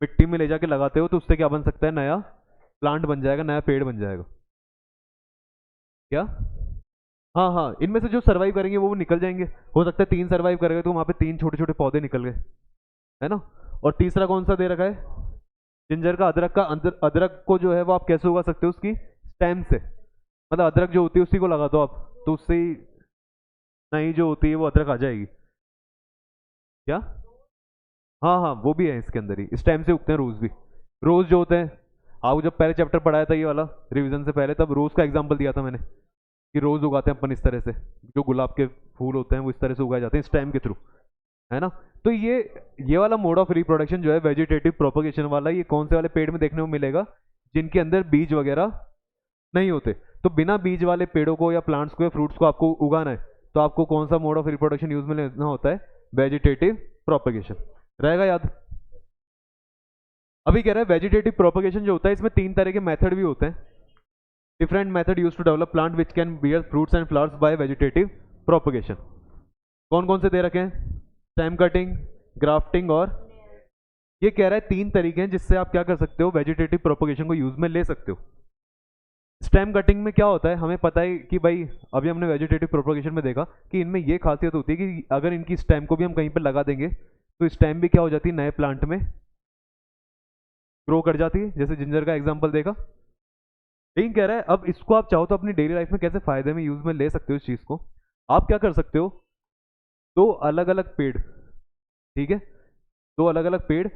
मिट्टी में ले जाके लगाते हो तो उससे क्या बन सकता है, नया प्लांट बन जाएगा, नया पेड़ बन जाएगा। क्या, हाँ हाँ, इनमें से जो सर्वाइव करेंगे वो निकल जाएंगे, हो सकता है 3 सर्वाइव करेंगे तो वहाँ पे 3 छोटे छोटे पौधे निकल गए, है ना। और तीसरा कौन सा दे रखा है, जिंजर का, अदरक का। अदरक को जो है वो आप कैसे उगा सकते हो, उसकी स्टेम से, मतलब अदरक जो होती है उसी को लगा दो आप, तो उससे ही नई जो होती है वो अदरक आ जाएगी। क्या, हाँ हाँ वो भी है इसके अंदर ही, इस टाइम से उगते हैं रोज भी। रोज जो होते हैं, आपको जब पहले चैप्टर पढ़ाया था ये वाला रिवीजन से पहले, तब रोज का एग्जांपल दिया था मैंने कि रोज उगाते हैं अपन इस तरह से, जो गुलाब के फूल होते हैं वो इस तरह से उगाए जाते हैं इस टाइम के थ्रू, है ना। तो ये वाला मोड ऑफ रिप्रोडक्शन जो है वेजिटेटिव प्रोपगेशन वाला, ये कौन से वाले पेड़ में देखने को मिलेगा, जिनके अंदर बीज वगैरह नहीं होते। तो बिना बीज वाले पेड़ों को या प्लांट्स को या फ्रूट्स को आपको उगाना है तो आपको कौन सा मोड ऑफ रिप्रोडक्शन यूज में लेना होता है, वेजिटेटिव प्रोपगेशन, रहेगा याद। अभी कह रहा है वेजिटेटिव प्रोपगेशन जो होता है इसमें 3 तरह के मेथड भी होते हैं, different method use to develop plant which can bear fruits and flowers by vegetative propagation. कौन कौन से दे रखे हैं, स्टेम कटिंग, ग्राफ्टिंग, और ये कह रहा है 3 तरीके हैं जिससे आप क्या कर सकते हो, वेजिटेटिव प्रोपगेशन को यूज में ले सकते हो। स्टेम कटिंग में क्या होता है, हमें पता है कि भाई अभी हमने वेजिटेटिव प्रोपगेशन में देखा कि इनमें ये खासियत होती है कि अगर इनकी स्टेम को भी हम कहीं पर लगा देंगे तो स्टेम भी क्या हो जाती है, नए प्लांट में ग्रो कर जाती है, जैसे जिंजर का एग्जांपल देखा। लेकिन कह रहा है अब इसको आप चाहो तो अपनी डेली लाइफ में कैसे फायदे में यूज में ले सकते हो इस चीज को। आप क्या कर सकते हो, 2 अलग अलग पेड़, ठीक है, 2 अलग अलग पेड़,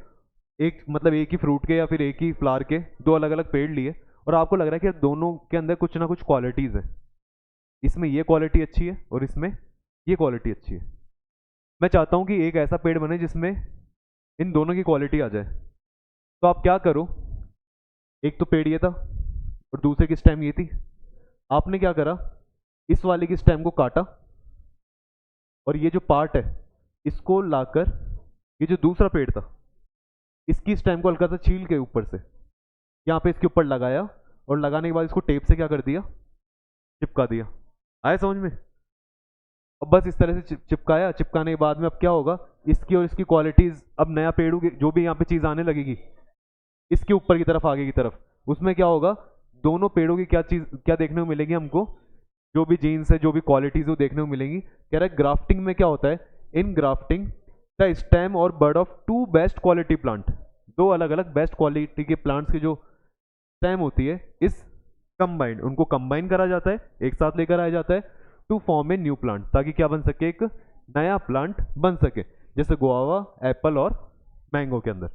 एक मतलब एक ही फ्रूट के या फिर एक ही फ्लावर के 2 अलग अलग पेड़ लिए, और आपको लग रहा है कि दोनों के अंदर कुछ ना कुछ क्वालिटीज है, इसमें ये क्वालिटी अच्छी है और इसमें ये क्वालिटी अच्छी है। मैं चाहता हूं कि एक ऐसा पेड़ बने जिसमें इन दोनों की क्वालिटी आ जाए। तो आप क्या करो, एक तो पेड़ ये था और दूसरे की स्टेम ये थी, आपने क्या करा, इस वाले की स्टेम को काटा और ये जो पार्ट है इसको लाकर ये जो दूसरा पेड़ था इसकी स्टेम को हल्का सा छील के ऊपर से यहाँ पे इसके ऊपर लगाया, और लगाने के बाद इसको टेप से क्या कर दिया, चिपका दिया। आया समझ में? अब बस इस तरह से चिपकाया, चिपकाने के बाद में अब क्या होगा, इसकी और इसकी क्वालिटीज, अब नया पेड़ जो भी यहाँ पे चीज आने लगेगी इसके ऊपर की तरफ, आगे की तरफ, उसमें क्या होगा, दोनों पेड़ों की क्या चीज, क्या देखने को मिलेगी हमको, जो भी जीन्स है, जो भी क्वालिटीज वो देखने को मिलेंगी। कह रहा है ग्राफ्टिंग में क्या होता है, इन ग्राफ्टिंग द स्टेम और bud of two best quality plant, दो अलग अलग बेस्ट क्वालिटी के प्लांट्स की जो स्टेम होती है इस कंबाइंड, उनको कंबाइन करा जाता है, एक साथ लेकर आया जाता है to form a new plant, ताकि क्या बन सके, एक नया प्लांट बन सके, जैसे गुआवा, एप्पल और मैंगो के अंदर।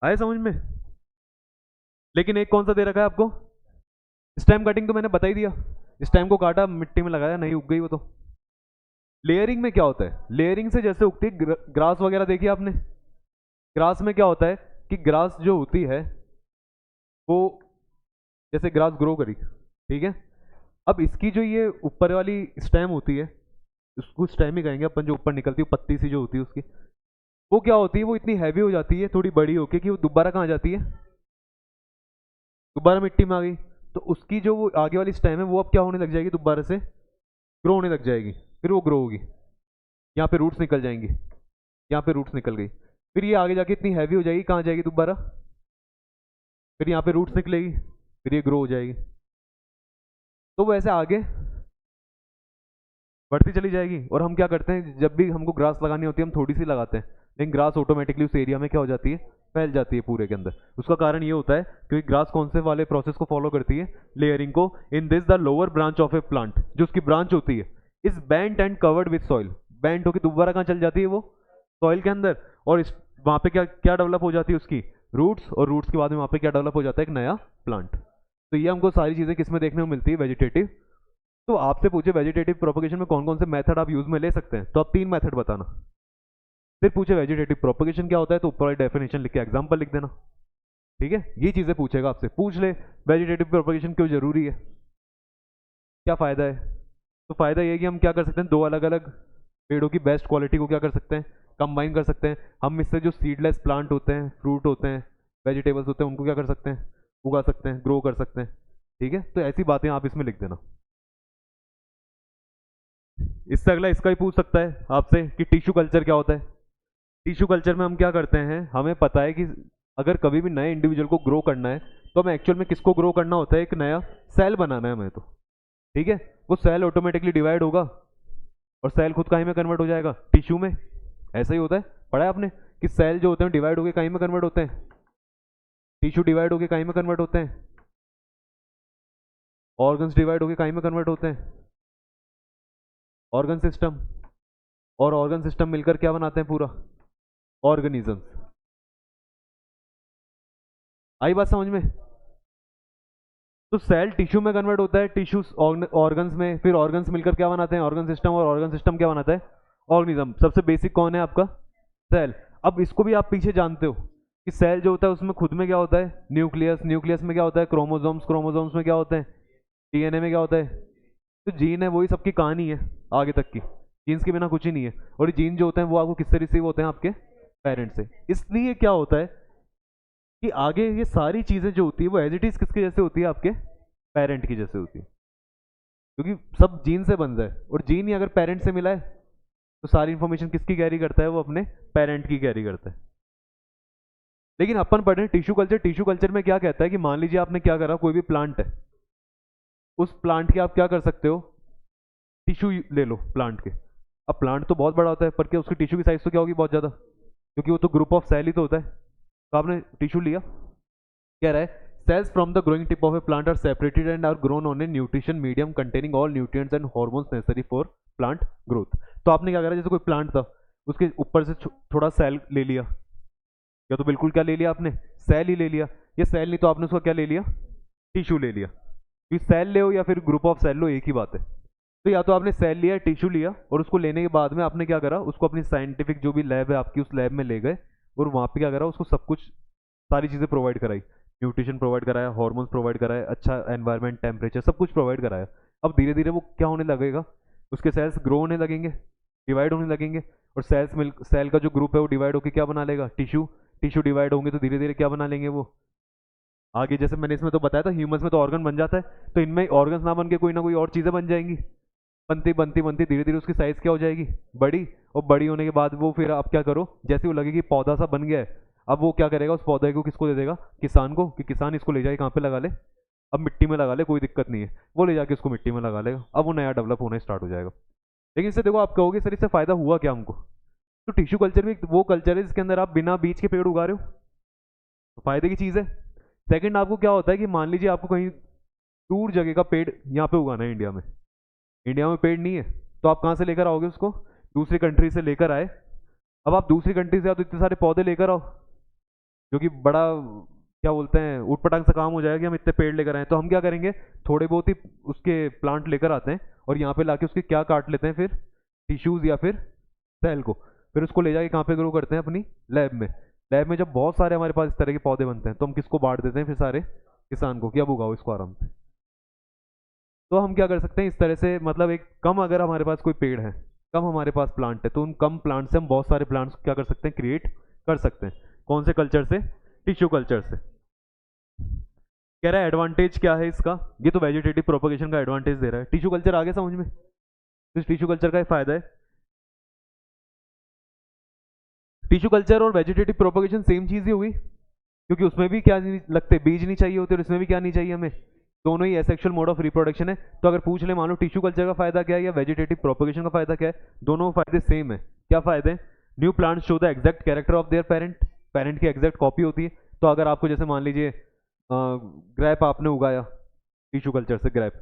आए समझ में? लेकिन एक कौन सा दे रखा है आपको, स्टेम कटिंग तो मैंने बता ही दिया, स्टेम को काटा, मिट्टी में लगाया, नहीं उग गई वो तो। लेयरिंग में क्या होता है, लेयरिंग से जैसे उगती है ग्रास वगैरह, देखिए आपने, ग्रास में क्या होता है कि ग्रास जो होती है वो, जैसे ग्रास ग्रो करी, ठीक है, अब इसकी जो ये ऊपर वाली स्टेम होती है, उसको स्टेम ही कहेंगे अपन, जो ऊपर निकलती है पत्ती सी जो होती है उसकी, वो क्या होती है, वो इतनी हैवी हो जाती है थोड़ी बड़ी होके कि वो दोबारा कहाँ जाती है, दोबारा मिट्टी में आ गई, तो उसकी जो वो आगे वाली स्टेम है वो अब क्या होने लग जाएगी, दोबारा से ग्रो होने लग जाएगी, फिर वो ग्रो होगी, यहाँ पे रूट्स निकल जाएंगी, यहाँ पे रूट्स निकल गई, फिर ये आगे जाके इतनी हैवी हो जाएगी, कहाँ जाएगी दोबारा, फिर यहाँ पे रूट्स निकलेगी, फिर ये ग्रो हो जाएगी, तो वो ऐसे आगे बढ़ती चली जाएगी। और हम क्या करते हैं, जब भी हमको ग्रास लगानी होती है हम थोड़ी सी लगाते हैं, लेकिन ग्रास ऑटोमेटिकली उस एरिया में क्या हो जाती है, फैल जाती है पूरे के अंदर। उसका कारण ये होता है क्योंकि ग्रास कौन से वाले प्रोसेस को फॉलो करती है, लेयरिंग को। In this the lower branch of A plant, जो उसकी ब्रांच होती है, is bent and covered with soil, bent होकर दोबारा कहाँ चल जाती है, वो सॉइल के अंदर, और वहाँ पे क्या क्या डेवलप हो जाती है, उसकी रूट्स, और रूट्स के बाद में वहाँ पे क्या डेवलप हो जाता है, एक नया प्लांट। तो ये हमको सारी चीज़ें किस में देखने को मिलती है, वेजिटेटिव। तो आपसे पूछे वेजिटेटिव प्रोपगेशन में कौन कौन से मेथड आप यूज में ले सकते हैं, तो आप 3 मेथड बताना। फिर पूछे वेजिटेटिव प्रोपगेशन क्या होता है, तो ऊपर वाली डेफिनेशन लिख के एग्जांपल लिख देना, ठीक है। ये चीजें पूछेगा आपसे, पूछ ले वेजिटेटिव प्रोपगेशन क्यों जरूरी है, क्या फायदा है। तो फायदा ये है कि हम क्या कर सकते हैं, दो अलग अलग पेड़ों की बेस्ट क्वालिटी को क्या कर सकते हैं, कंबाइन कर सकते हैं। हम इससे जो सीडलेस प्लांट होते हैं, फ्रूट होते हैं, वेजिटेबल्स होते हैं, उनको क्या कर सकते हैं, उगा सकते हैं, ग्रो कर सकते हैं, ठीक है। तो ऐसी बातें आप इसमें लिख देना। इससे अगला इसका ही पूछ सकता है आपसे कि टिश्यू कल्चर क्या होता है। टिश्यू कल्चर में हम क्या करते हैं, हमें पता है कि अगर कभी भी नए इंडिविजुअल को ग्रो करना है तो हमें एक्चुअल में किसको ग्रो करना होता है, एक नया सेल बनाना है हमें, तो ठीक है। वो सेल ऑटोमेटिकली डिवाइड होगा और सेल खुद कहीं में कन्वर्ट हो जाएगा, टिश्यू में। ऐसा ही होता है, पढ़ा है आपने कि सेल जो होते हैं डिवाइड होकर कहीं में कन्वर्ट होते हैं, टिश्यू डिवाइड होकर कहीं में कन्वर्ट होते हैं, ऑर्गन्स डिवाइड होकर कहीं में कन्वर्ट होते हैं, ऑर्गन सिस्टम, और ऑर्गन सिस्टम मिलकर क्या बनाते हैं, पूरा ऑर्गेनिजम्स। आई बात समझ में? तो सेल टिश्यू में कन्वर्ट होता है, टिश्यू ऑर्गन्स में, फिर ऑर्गन्स मिलकर क्या बनाते हैं, ऑर्गन सिस्टम, और ऑर्गन सिस्टम क्या बनाता है, ऑर्गेनिज्म। सबसे बेसिक कौन है आपका, सेल। अब इसको भी आप पीछे जानते हो कि सेल जो होता है उसमें खुद में क्या होता है, न्यूक्लियस, न्यूक्लियस में क्या होता है, क्रोमोसोम्स, क्रोमोसोम्स में क्या होते हैं, डीएनए में क्या होता है, तो जीन है, वही सबकी कहानी है आगे तक की, जीन्स के बिना कुछ ही नहीं है। और ये जीन जो होते हैं वो आपको किससे रिसीव होते हैं, आपके पेरेंट्स से। इसलिए क्या होता है कि आगे ये सारी चीजें जो होती है वो एज इट इज किसके जैसे होती है, आपके पेरेंट की जैसे होती है, क्योंकि सब जीन से बन जाए, और जीन ही अगर पेरेंट से मिला है तो सारी इंफॉर्मेशन किसकी कैरी करता है, वो अपने पेरेंट की कैरी करता है। लेकिन अपन पढ़े टिश्यू कल्चर, टिश्यू कल्चर में क्या कहता है कि मान लीजिए आपने क्या करा, कोई भी प्लांट है, उस प्लांट के आप क्या कर सकते हो, टिश्यू ले लो प्लांट के। अब प्लांट तो बहुत बड़ा होता है, पर क्या उसकी टिश्यू की साइज तो क्या होगी, बहुत ज़्यादा, क्योंकि वो तो ग्रुप ऑफ सेल ही तो होता है। तो आपने टिश्यू लिया, कह रहा है cells from the growing tip of a plant are separated and are grown on a nutrition medium containing all nutrients and hormones necessary for plant growth। तो आपने क्या करा, जैसे कोई प्लांट था उसके ऊपर से थोड़ा सेल ले लिया, या तो बिल्कुल क्या ले लिया आपने, सेल ही ले लिया। ये सेल नहीं तो आपने उसका क्या ले लिया, टिश्यू ले लिया। ये सेल ले हो या फिर ग्रुप ऑफ सेल लो, एक ही बात है। तो या तो आपने सेल लिया, टिश्यू लिया, और उसको लेने के बाद में आपने क्या करा, उसको अपनी साइंटिफिक जो भी लैब है आपकी, उस लैब में ले गए, और वहाँ पे क्या करा, उसको सब कुछ सारी चीज़ें प्रोवाइड कराई, न्यूट्रिशन प्रोवाइड कराया, हार्मोन्स प्रोवाइड कराया, अच्छा एनवायरनमेंट, टेम्परेचर, सब कुछ प्रोवाइड कराया। अब धीरे धीरे वो क्या होने लगेगा, उसके सेल्स ग्रो होने लगेंगे, डिवाइड होने लगेंगे, और सेल का जो ग्रुप है वो डिवाइड होकर क्या बना लेगा, टिश्यू। टिश्यू डिवाइड होंगे तो धीरे धीरे क्या बना लेंगे, वो आगे जैसे मैंने इसमें तो बताया था ह्यूमंस में तो ऑर्गन बन जाता है, तो इनमें ऑर्गन्स ना बन के कोई ना कोई और चीज़ें बन जाएंगी। बनती बनती बनती धीरे धीरे उसकी साइज क्या हो जाएगी, बड़ी। और बड़ी होने के बाद वो फिर आप क्या करो, जैसे वो लगेगी पौधा सा बन गया है, अब वो क्या करेगा, उस पौधे को किसको दे देगा, किसान को, कि किसान इसको ले जाए कहाँ पे लगा ले, अब मिट्टी में लगा ले, कोई दिक्कत नहीं है, वो ले जाके उसको मिट्टी में लगा लेगा, अब वो नया डेवलप होना स्टार्ट हो जाएगा। लेकिन इससे देखो आप कहोगे सर इससे फायदा हुआ क्या हमको, तो टिश्यू कल्चर भी वो कल्चर है जिसके अंदर आप बिना बीज के पेड़ उगा रहे हो, तो फायदे की चीज़ है। सेकंड, आपको क्या होता है कि मान लीजिए आपको कहीं दूर जगह का पेड़ यहाँ पे उगाना है इंडिया में, इंडिया में पेड़ नहीं है, तो आप कहाँ से लेकर आओगे उसको, दूसरी कंट्री से लेकर आए। अब आप दूसरी कंट्री से आओ तो इतने सारे पौधे लेकर आओ, जो कि बड़ा क्या बोलते हैं उटपटांग सा काम हो जाएगा कि हम इतने पेड़ लेकर आए, तो हम क्या करेंगे, थोड़े बहुत ही उसके प्लांट लेकर आते हैं और यहाँ पे लाके उसके क्या काट लेते हैं फिर, टिश्यूज या फिर सेल को, फिर उसको ले जाके कहाँ पे ग्रो करते हैं, अपनी लैब में। लैब में जब बहुत सारे हमारे पास इस तरह के पौधे बनते हैं तो हम किसको बांट देते हैं फिर, सारे किसान को, कि अब उगाओ इसको आराम से। तो हम क्या कर सकते हैं इस तरह से, मतलब एक कम अगर हमारे पास कोई पेड़ है, कम हमारे पास प्लांट है, तो उन कम प्लांट से हम बहुत सारे प्लांट्स क्या कर सकते हैं, क्रिएट कर सकते हैं। कौन से कल्चर से, टिश्यू कल्चर से। कह रहा है एडवांटेज क्या है इसका, ये तो वेजिटेटिव प्रोपगेशन का एडवांटेज दे रहा है। टिश्यू कल्चर आगे समझ में, तो इस टिश्यू कल्चर का एक फायदा है। टिश्यू कल्चर और वेजिटेटिव प्रोपगेशन सेम चीज ही हुई, क्योंकि उसमें भी क्या नहीं लगते, बीज नहीं चाहिए होते, और इसमें भी क्या नहीं चाहिए हमें, दोनों ही एसेक्सुअल मोड ऑफ रिप्रोडक्शन है। तो अगर पूछ ले मान लो टिश्यू कल्चर का फायदा क्या है या वेजिटेटिव प्रोपगेशन का फायदा क्या है, दोनों फायदे सेम है। क्या फायदे, new plants show the exact character of their parent, parent की एग्जैक्ट कॉपी होती है। तो अगर आपको जैसे मान लीजिए ग्रैप आपने उगाया टिश्यू कल्चर से ग्रैप,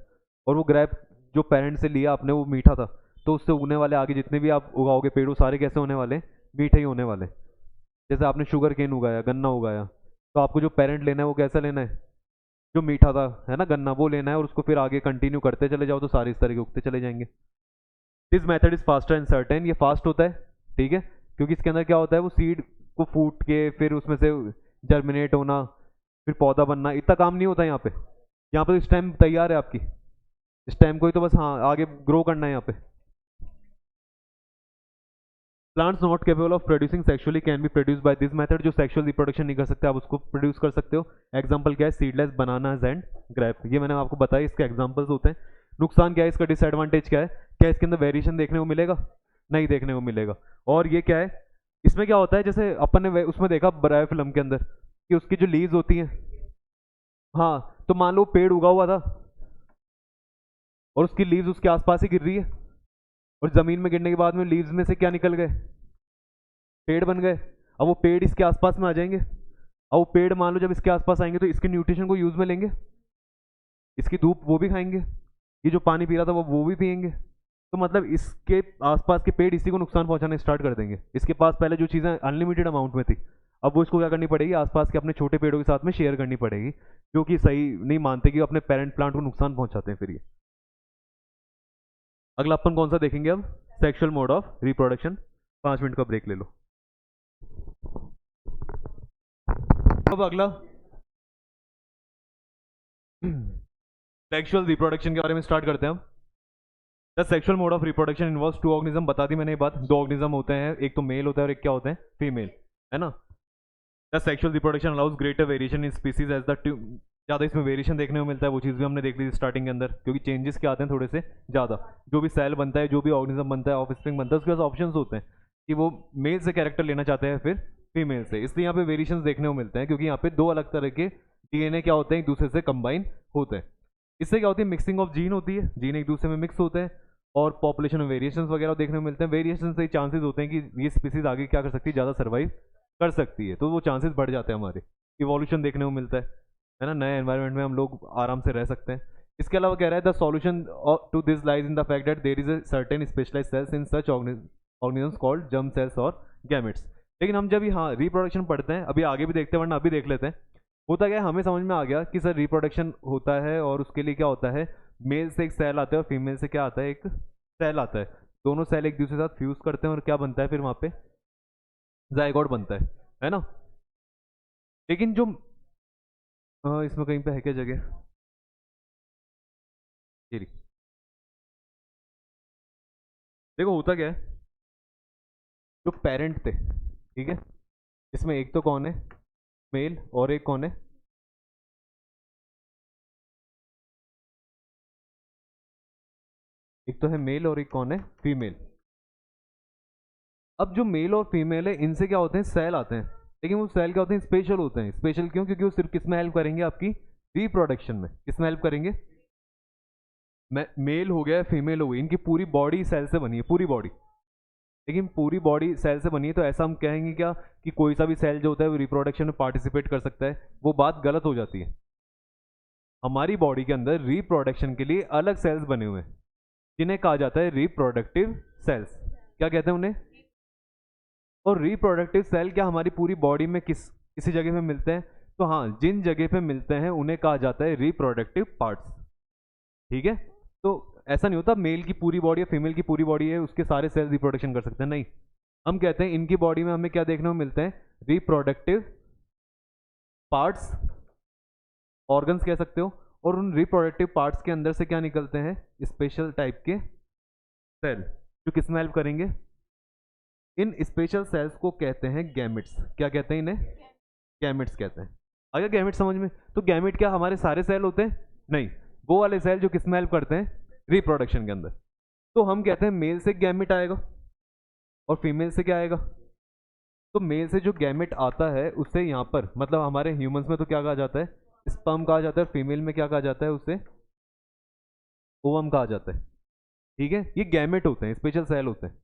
और वो ग्रैप जो पेरेंट से लिया आपने वो मीठा था, तो उससे उगने वाले आगे जितने भी आप उगाओगे पेड़, वो सारे कैसे होने वाले, मीठे ही होने वाले। जैसे आपने शुगर केन उगाया, गन्ना उगाया, तो आपको जो पेरेंट लेना है वो कैसा लेना है, जो मीठा था है ना गन्ना, वो लेना है, और उसको फिर आगे कंटिन्यू करते चले जाओ तो सारे इस तरह के उगते चले जाएंगे। This method is faster and certain, ये फास्ट होता है, ठीक है, क्योंकि इसके अंदर क्या होता है, वो सीड को फूट के फिर उसमें से जर्मिनेट होना, फिर पौधा बनना, इतना काम नहीं होता यहाँ पे। यहाँ पे तो स्टेम तैयार है आपकी, स्टेम को ही तो बस हाँ आगे ग्रो करना है यहाँ पे। Plants not capable of producing sexually can be produce by this method, जो सेक्सुअल रिप्रोडक्शन नहीं कर सकते आप उसको प्रोड्यूस कर सकते हो। एग्जांपल क्या है, सीडलेस बनानास एंड ग्रेप, ये मैंने आपको बताया, इसके एग्जांपल्स होते हैं। नुकसान क्या है इसका, डिसएडवांटेज क्या है, क्या इसके अंदर वेरिएशन देखने को मिलेगा, नहीं देखने को मिलेगा। और ये क्या है, इसमें क्या होता है, जैसे अपन ने उसमें देखा ब्रायो फिल्म के अंदर कि उसकी जो लीव्स होती हैं, हाँ तो मान लो पेड़ उगा हुआ था और उसकी लीव्स उसके आसपास ही गिर रही है, और जमीन में गिरने के बाद में लीव्स में से क्या निकल गए, पेड़ बन गए। अब वो पेड़ इसके आसपास में आ जाएंगे, अब वो पेड़ मान लो जब इसके आसपास आएंगे तो इसके न्यूट्रिशन को यूज में लेंगे, इसकी धूप वो भी खाएंगे, ये जो पानी पी रहा था वो भी पियेंगे। तो मतलब इसके आसपास के पेड़ इसी को नुकसान पहुंचाने स्टार्ट कर देंगे। इसके पास पहले जो चीज़ें अनलिमिटेड अमाउंट में थी, अब वो इसको क्या करनी पड़ेगी, आसपास के अपने छोटे पेड़ों के साथ में शेयर करनी पड़ेगी, जो कि सही नहीं मानते कि अपने पेरेंट प्लांट को नुकसान पहुंचाते हैं फिर ये। अगला अपन कौन सा देखेंगे अब, sexual mode of reproduction. 5 minute का ब्रेक ले लो। अब अगला सेक्सुअल रिप्रोडक्शन के बारे में स्टार्ट करते हैं हम। The sexual mode of reproduction involves two organism, बता दी मैंने ये बात, दो ऑर्गेनिज्म होते हैं, एक तो मेल होता है और एक क्या होते हैं, फीमेल, है ना। The sexual reproduction allows greater variation in species as the ज़्यादा इसमें वेरिएशन देखने को मिलता है, वो चीज़ भी हमने देख ली थी स्टार्टिंग के अंदर, क्योंकि चेंजेस क्या आते हैं थोड़े से ज़्यादा, जो भी सेल बनता है, जो भी ऑर्गेनिज्म बनता है, ऑफ स्प्रिंग बनता है, उसके पास ऑप्शंस होते हैं कि वो मेल से कैरेक्टर लेना चाहते हैं फिर फीमेल से, इसलिए यहाँ पे वेरिएशंस देखने को मिलते हैं, क्योंकि यहाँ पे दो अलग तरह के डीएनए क्या होते हैं एक दूसरे से कंबाइन होते हैं। इससे क्या होती है, मिक्सिंग ऑफ जीन होती है, जीन एक दूसरे में मिक्स होते हैं, और पॉपुलेशन में वेरिएशन वगैरह देखने को मिलते हैं। वेरिएशन से चांसेस होते हैं कि ये स्पीसीज आगे क्या कर सकती है, ज़्यादा सर्वाइव कर सकती है, तो वो चांसेस बढ़ जाते हैं, हमारे इवोल्यूशन देखने को मिलता है ना, नए एनवायरनमेंट में हम लोग आराम से रह सकते हैं। इसके अलावा कह रहा है the solution to this lies in the fact that there is a certain specialised cells in such organisms called germ cells और गैमेट्स। लेकिन हम जब यहाँ रिप्रोडक्शन पढ़ते हैं, अभी आगे भी देखते हैं वरना अभी देख लेते हैं, होता क्या है, हमें समझ में आ गया कि सर रिप्रोडक्शन होता है और उसके लिए क्या होता है, मेल से एक सेल आता है और फीमेल से क्या आता है, एक सेल आता है, दोनों सेल एक दूसरे के साथ फ्यूज करते हैं और क्या बनता है फिर वहाँ पे जाइगोट बनता है ना। लेकिन जो इसमें कहीं पे है क्या जगह, ये रही। देखो होता क्या है, जो पेरेंट थे, ठीक है, इसमें एक तो कौन है, मेल, और एक कौन है, एक तो है मेल और एक कौन है, फीमेल। अब जो मेल और फीमेल है इनसे क्या होते हैं, सेल आते हैं, लेकिन वो सेल क्या होते हैं, स्पेशल होते हैं। स्पेशल क्यों, क्योंकि वो सिर्फ किस में हेल्प करेंगे, आपकी रिप्रोडक्शन में। किस में हेल्प करेंगे, मेल हो गया, फीमेल हो गई, इनकी पूरी बॉडी सेल से बनी है, पूरी बॉडी। लेकिन पूरी बॉडी सेल से बनी है तो ऐसा हम कहेंगे क्या कि कोई सा भी सेल जो होता है वो रिप्रोडक्शन में पार्टिसिपेट कर सकता है, वो बात गलत हो जाती है। हमारी बॉडी के अंदर रिप्रोडक्शन के लिए अलग सेल्स बने हुए हैं, जिन्हें कहा जाता है रिप्रोडक्टिव सेल्स। क्या कहते हैं उन्हें, और रिप्रोडक्टिव सेल क्या हमारी पूरी बॉडी में किसी जगह पे मिलते हैं, तो हाँ, जिन जगह पे मिलते हैं उन्हें कहा जाता है रिप्रोडक्टिव पार्ट्स। ठीक है, तो ऐसा नहीं होता मेल की पूरी बॉडी या फीमेल की पूरी बॉडी है उसके सारे सेल रिप्रोडक्शन कर सकते हैं, नहीं। हम कहते हैं इनकी बॉडी में हमें क्या देखने को मिलते हैं, रिप्रोडक्टिव पार्ट्स, ऑर्गन्स कह सकते हो। और उन रिप्रोडक्टिव पार्ट्स के अंदर से क्या निकलते हैं, स्पेशल टाइप के सेल, जो किस में हेल्प करेंगे, इन स्पेशल सेल्स को कहते हैं गैमेट्स। क्या कहते हैं इन्हें, गैमेट्स कहते हैं। आ गया गैमेट समझ में। तो गैमेट क्या हमारे सारे सेल होते हैं, नहीं, वो वाले सेल जो किस में हेल्प करते हैं, रिप्रोडक्शन के अंदर। तो हम कहते हैं मेल से गैमेट आएगा और फीमेल से क्या आएगा, तो मेल से जो गैमेट आता है उससे यहाँ पर मतलब हमारे ह्यूमंस में तो क्या कहा जाता है, स्पर्म कहा जाता है। फीमेल में क्या कहा जाता है, उसे ओवम कहा जाता है। ठीक है, ये गैमेट होते हैं, स्पेशल सेल होते हैं।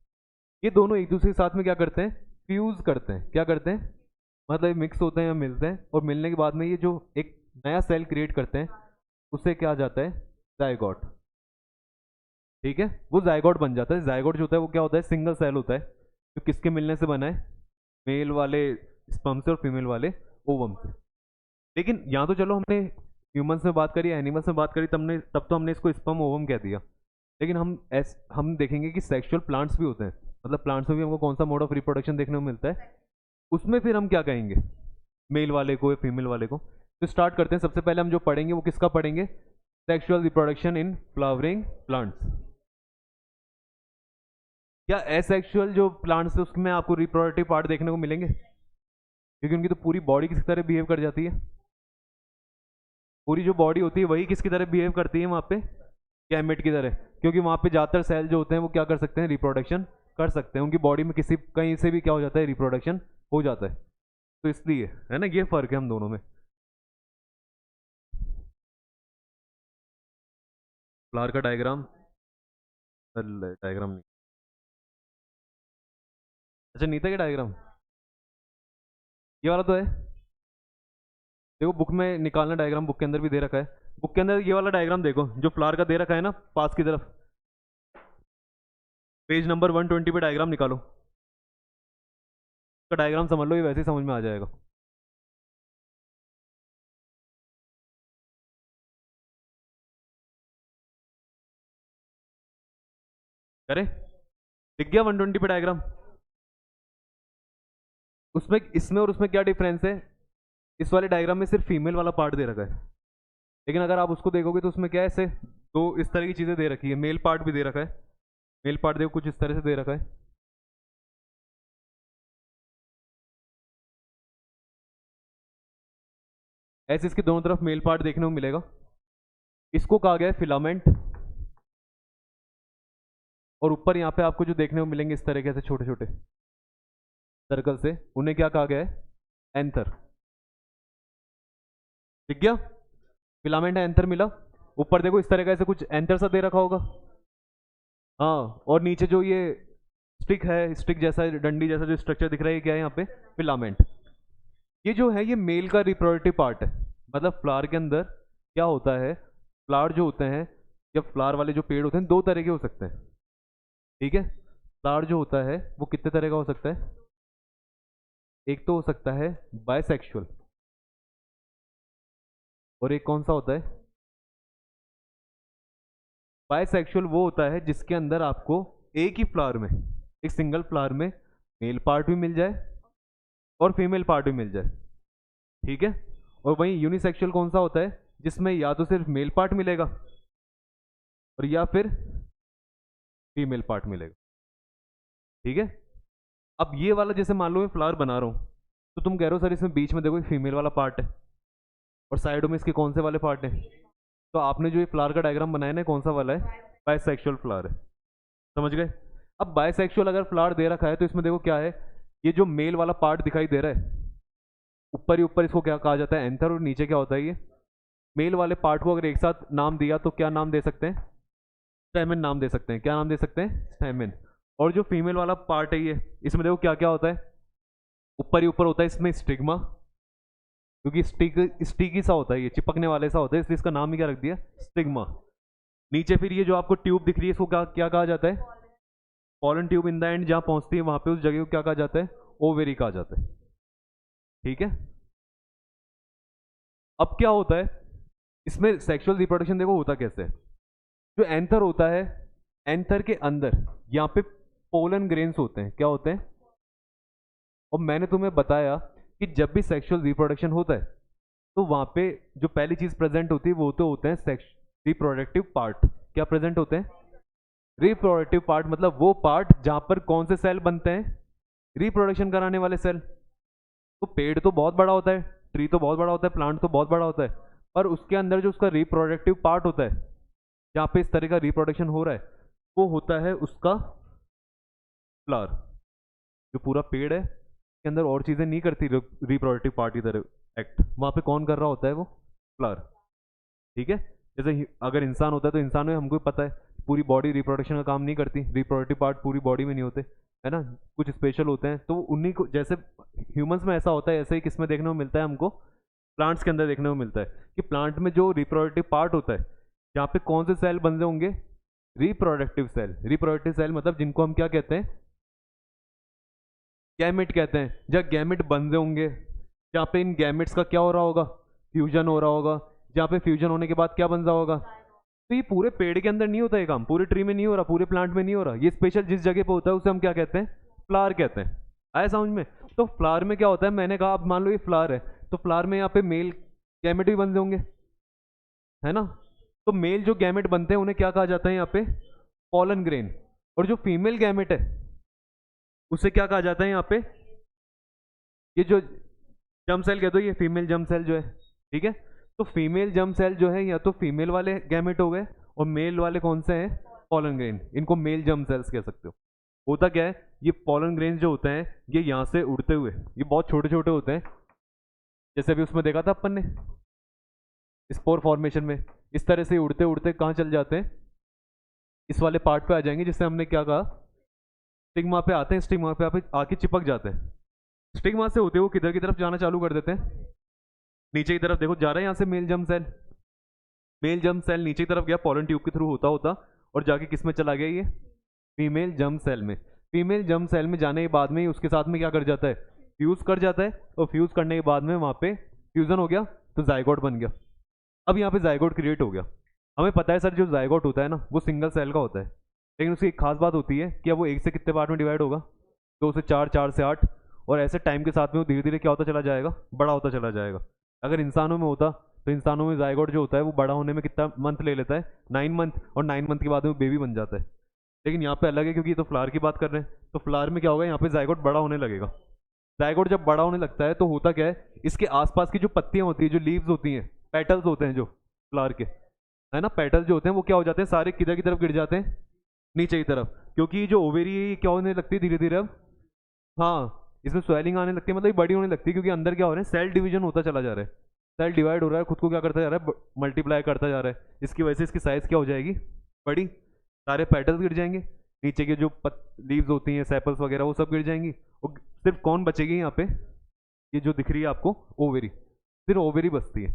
ये दोनों एक दूसरे के साथ में क्या करते हैं, फ्यूज करते हैं। क्या करते हैं, मतलब मिक्स होते हैं या मिलते हैं, और मिलने के बाद में ये जो एक नया सेल क्रिएट करते हैं उसे क्या जाता है, जायगोट। ठीक है, वो जायगोट बन जाता है। जायगोट जो होता है वो क्या होता है, सिंगल सेल होता है, जो किसके मिलने से बना है, मेल वाले स्पर्म से और फीमेल वाले ओवम से। लेकिन यहाँ तो चलो हमने ह्यूमंस में बात करी, एनिमल्स में बात करी, तब तो हमने इसको स्पर्म ओवम कह दिया। लेकिन हम देखेंगे कि सेक्सुअल प्लांट्स भी होते हैं, मतलब प्लांट्स में भी हमको कौन सा मोड ऑफ रिप्रोडक्शन देखने को मिलता है, उसमें फिर हम क्या कहेंगे, मेल वाले को या फीमेल वाले को। तो स्टार्ट करते हैं। सबसे पहले हम जो पढ़ेंगे वो किसका पढ़ेंगे, sexual reproduction in flowering plants. क्या एसेक्सुअल जो प्लांट्स है उसमें आपको रिप्रोडक्टिव पार्ट देखने को मिलेंगे, क्योंकि उनकी तो पूरी बॉडी किस तरह बिहेव कर जाती है, पूरी जो बॉडी होती है वही किसकी तरह बिहेव करती है वहाँ पे, गैमेट की तरह। क्योंकि वहाँ पे ज़्यादातर सेल जो होते हैं वो क्या कर सकते हैं, रिप्रोडक्शन कर सकते हैं, उनकी बॉडी में किसी कहीं से भी क्या हो जाता है, रिप्रोडक्शन हो जाता है। तो इसलिए है ना, ये फर्क है हम दोनों में। फ्लावर का डायग्राम, डायग्राम नहीं, अच्छा नीता का डायग्राम, ये वाला तो है। देखो बुक में निकालना डायग्राम, बुक के अंदर भी दे रखा है। बुक के अंदर ये वाला डायग्राम देखो जो फ्लावर का दे रखा है ना, पास की तरफ, पेज नंबर 120 पे डायग्राम निकालो। उसका डायग्राम समझ लो, ये वैसे ही समझ में आ जाएगा। करे, दिख गया 120 पे डायग्राम। उसमें इसमें और उसमें क्या डिफरेंस है, इस वाले डायग्राम में सिर्फ फीमेल वाला पार्ट दे रखा है, लेकिन अगर आप उसको देखोगे तो उसमें क्या है, ऐसे दो इस तरह की चीज़ें दे रखी है। मेल पार्ट भी दे रखा है, मेल पार्ट देखो कुछ इस तरह से दे रखा है। ऐसे इसके दोनों तरफ मेल पार्ट देखने को मिलेगा। इसको कहा गया है फिलामेंट, और ऊपर यहाँ पे आपको जो देखने को मिलेंगे इस तरीके से छोटे छोटे सर्कल से, उन्हें क्या कहा गया है, एंथर। ठीक गया, फिलामेंट है, एंथर मिला। ऊपर देखो इस तरीके से कुछ एंथर सा दे रखा होगा, हाँ, और नीचे जो ये स्टिक है, स्टिक जैसा डंडी जैसा जो स्ट्रक्चर दिख रहा है, क्या है यहाँ पे, फिलामेंट। ये जो है ये मेल का रिप्रोडक्टिव पार्ट है। मतलब फ्लावर के अंदर क्या होता है, फ्लावर जो होते हैं या फ्लावर वाले जो पेड़ होते हैं दो तरह के हो सकते हैं। ठीक है, फ्लावर जो होता है वो कितने तरह का हो सकता है, एक तो हो सकता है बायसेक्सुअल, और एक कौन सा होता है, बायसेक्सुअल वो होता है जिसके अंदर आपको एक ही फ्लावर में, एक सिंगल फ्लावर में मेल पार्ट भी मिल जाए और फीमेल पार्ट भी मिल जाए। ठीक है, और वहीं यूनिसेक्सुअल कौन सा होता है, जिसमें या तो सिर्फ मेल पार्ट मिलेगा और या फिर फीमेल पार्ट मिलेगा। ठीक है, अब ये वाला जैसे मान लो मैं फ्लावर बना रहा हूँ, तो तुम कह रहे हो सर इसमें बीच में देखो फीमेल वाला पार्ट है और साइडों में इसके कौन से वाले पार्ट हैं, तो आपने जो ये फ्लावर का डायग्राम बनाया ना कौन सा वाला है, बाइसेक्सुअल फ्लावर है, समझ गए। अब बाइसेक्सुअल अगर फ्लावर दे रखा है तो इसमें देखो क्या है, ये जो मेल वाला पार्ट दिखाई दे रहा है ऊपर ही ऊपर, इसको क्या कहा जाता है, एंथर, और नीचे क्या होता है ये मेल वाले पार्ट को अगर एक साथ नाम दिया तो क्या नाम दे सकते हैं, स्टैमेन नाम दे सकते हैं। क्या नाम दे सकते हैं, स्टैमेन। और जो फीमेल वाला पार्ट है ये, इसमें देखो क्या क्या होता है, ऊपर ही ऊपर होता है इसमें स्टिग्मा, क्योंकि स्टिकी सा होता है, ये चिपकने वाले सा होता है, इसलिए इसका नाम ही क्या रख दिया, स्टिग्मा। नीचे फिर ये जो आपको ट्यूब दिख रही है इसको क्या क्या कहा जाता है, pollen tube. In the end जहां पहुंचती है वहां पे उस जगह को क्या कहा जाता है, ओवेरी कहा जाता है। ठीक है। अब क्या होता है इसमें सेक्सुअल रिप्रोडक्शन, देखो होता कैसे है। जो एंथर होता है, एंथर के अंदर यहाँ पे पोलन ग्रेन्स होते हैं, क्या होते हैं, और मैंने तुम्हें बताया कि जब भी सेक्सुअल रिप्रोडक्शन होता है तो वहां पे जो पहली चीज प्रेजेंट होती है वो तो होते हैं सेक्स रिप्रोडक्टिव पार्ट। क्या प्रेजेंट होते हैं, रिप्रोडक्टिव पार्ट, मतलब वो पार्ट जहां पर कौन से सेल बनते हैं, रिप्रोडक्शन कराने वाले सेल। तो पेड़ तो बहुत बड़ा होता है, ट्री तो बहुत बड़ा होता है, प्लांट तो बहुत बड़ा होता है, पर उसके अंदर जो उसका रिप्रोडक्टिव पार्ट होता है जहाँ पे इस तरह का रिप्रोडक्शन हो रहा है वो होता है उसका फ्लावर। जो पूरा पेड़ है के अंदर और चीजें नहीं करती रिप्रोडक्टिव पार्ट इधर एक्ट, वहां पे कौन कर रहा होता है, वो फ्लावर। ठीक है। जैसे अगर इंसान होता है तो इंसान में हमको पता है पूरी बॉडी रिप्रोडक्शन का काम नहीं करती, रिप्रोडक्टिव पार्ट पूरी बॉडी में नहीं होते, है ना, कुछ स्पेशल होते हैं। तो उन्हीं को जैसे ह्यूमंस में ऐसा होता है, ऐसे ही किसमें देखने को मिलता है हमको, प्लांट्स के अंदर देखने को मिलता है कि प्लांट में जो रिप्रोडक्टिव पार्ट होता है यहाँ पे कौन से सेल बन रहे होंगे, रिप्रोडक्टिव सेल। रिप्रोडक्टिव सेल मतलब जिनको हम क्या कहते हैं, गैमेट कहते हैं। जहाँ गैमेट बन रहे होंगे, जहाँ पे इन गैमेट्स का क्या हो रहा होगा, फ्यूजन हो रहा होगा, जहाँ पे फ्यूजन होने के बाद क्या बन रहा होगा। तो ये पूरे पेड़ के अंदर नहीं होता ये काम, पूरे ट्री में नहीं हो रहा, पूरे प्लांट में नहीं हो रहा, ये स्पेशल जिस जगह पे होता है उसे हम क्या कहते हैं, फ्लावर कहते हैं। आया समझ में। तो फ्लावर में क्या होता है, मैंने कहा अब मान लो ये फ्लावर है तो फ्लावर में यहाँ पे मेल गैमेट भी बन रहे होंगे, है ना। तो मेल जो गैमेट बनते हैं उन्हें क्या कहा जाता है यहाँ पे, पॉलन ग्रेन। और जो फीमेल गैमेट है उसे क्या कहा जाता है यहाँ पे, ये जो जर्म सेल कह दो, ये फीमेल जर्म सेल जो है। ठीक है। तो फीमेल जर्म सेल जो है या तो फीमेल वाले गैमेट हो गए, और मेल वाले कौन से हैं, पॉलन ग्रेन। इनको मेल जर्म सेल्स कह सकते हो। होता क्या है, ये पॉलन ग्रेन्स जो होते हैं ये यहाँ से उड़ते हुए, ये बहुत छोटे छोटे होते हैं, जैसे अभी उसमें देखा था अपन ने स्पोर फॉर्मेशन में, इस तरह से उड़ते उड़ते कहाँ चल जाते हैं, इस वाले पार्ट पे आ जाएंगे जिससे हमने क्या कहा, स्टिग्मा पे आते हैं, स्टिग्मा पे आके चिपक जाते हैं। स्टिग्मा से होते हुए किधर की तरफ जाना चालू कर देते हैं, नीचे की तरफ। देखो जा रहा है यहाँ से male germ cell, male germ cell नीचे की तरफ गया पॉलन ट्यूब के थ्रू होता होता, और जाके किस में चला गया, ये फीमेल जर्म सेल में। फीमेल जर्म सेल में जाने के बाद में उसके साथ में क्या कर जाता है, फ्यूज कर जाता है, और फ्यूज करने के बाद में वहाँ पे फ्यूजन हो गया तो जाइगोट बन गया। अब यहाँ पे जाइगोट क्रिएट हो गया। हमें पता है सर जो जाइगोट होता है ना वो सिंगल सेल का होता है, लेकिन उसकी एक खास बात होती है कि अब वो एक से कितने पार्ट में डिवाइड होगा, 2 से 4, 4 से 8, और ऐसे टाइम के साथ में वो धीरे धीरे क्या होता चला जाएगा, बड़ा होता चला जाएगा। अगर इंसानों में होता तो इंसानों में जाइगोट जो होता है वो बड़ा होने में कितना मंथ ले लेता है, 9 मंथ, और 9 मंथ के बाद में वो बेबी बन जाता है। लेकिन यहाँ पे अलग है, क्योंकि ये तो फ्लावर की बात कर रहे हैं, तो फ्लावर में क्या होगा, यहाँ पे जाइगोट बड़ा होने लगेगा। जाइगोट जब बड़ा होने लगता है तो होता क्या है, इसके आसपास की जो पत्तियां होती है, जो लीव्स होती हैं, पेटल्स होते हैं जो फ्लावर के, है ना, पेटल्स जो होते हैं वो क्या हो जाते हैं, सारे किधर की तरफ गिर जाते हैं, नीचे की तरफ। क्योंकि जो ओवेरी है ये क्या होने लगती है धीरे धीरे अब, हाँ, इसमें स्वेलिंग आने लगती है, मतलब बड़ी होने लगती है, क्योंकि अंदर क्या हो रहा है, सेल डिवीजन होता चला जा रहा है, सेल डिवाइड हो रहा है, खुद को क्या करता जा रहा है, मल्टीप्लाई करता जा रहा है। इसकी वजह से इसकी साइज क्या हो जाएगी, बड़ी, सारे पेटल्स गिर जाएंगे, नीचे के जो लीव्स होती हैं, सेपल्स वगैरह, वो सब गिर जाएंगी, और सिर्फ कौन बचेगी यहाँ पे, ये जो दिख रही है आपको ओवेरी, सिर्फ ओवेरी बचती है।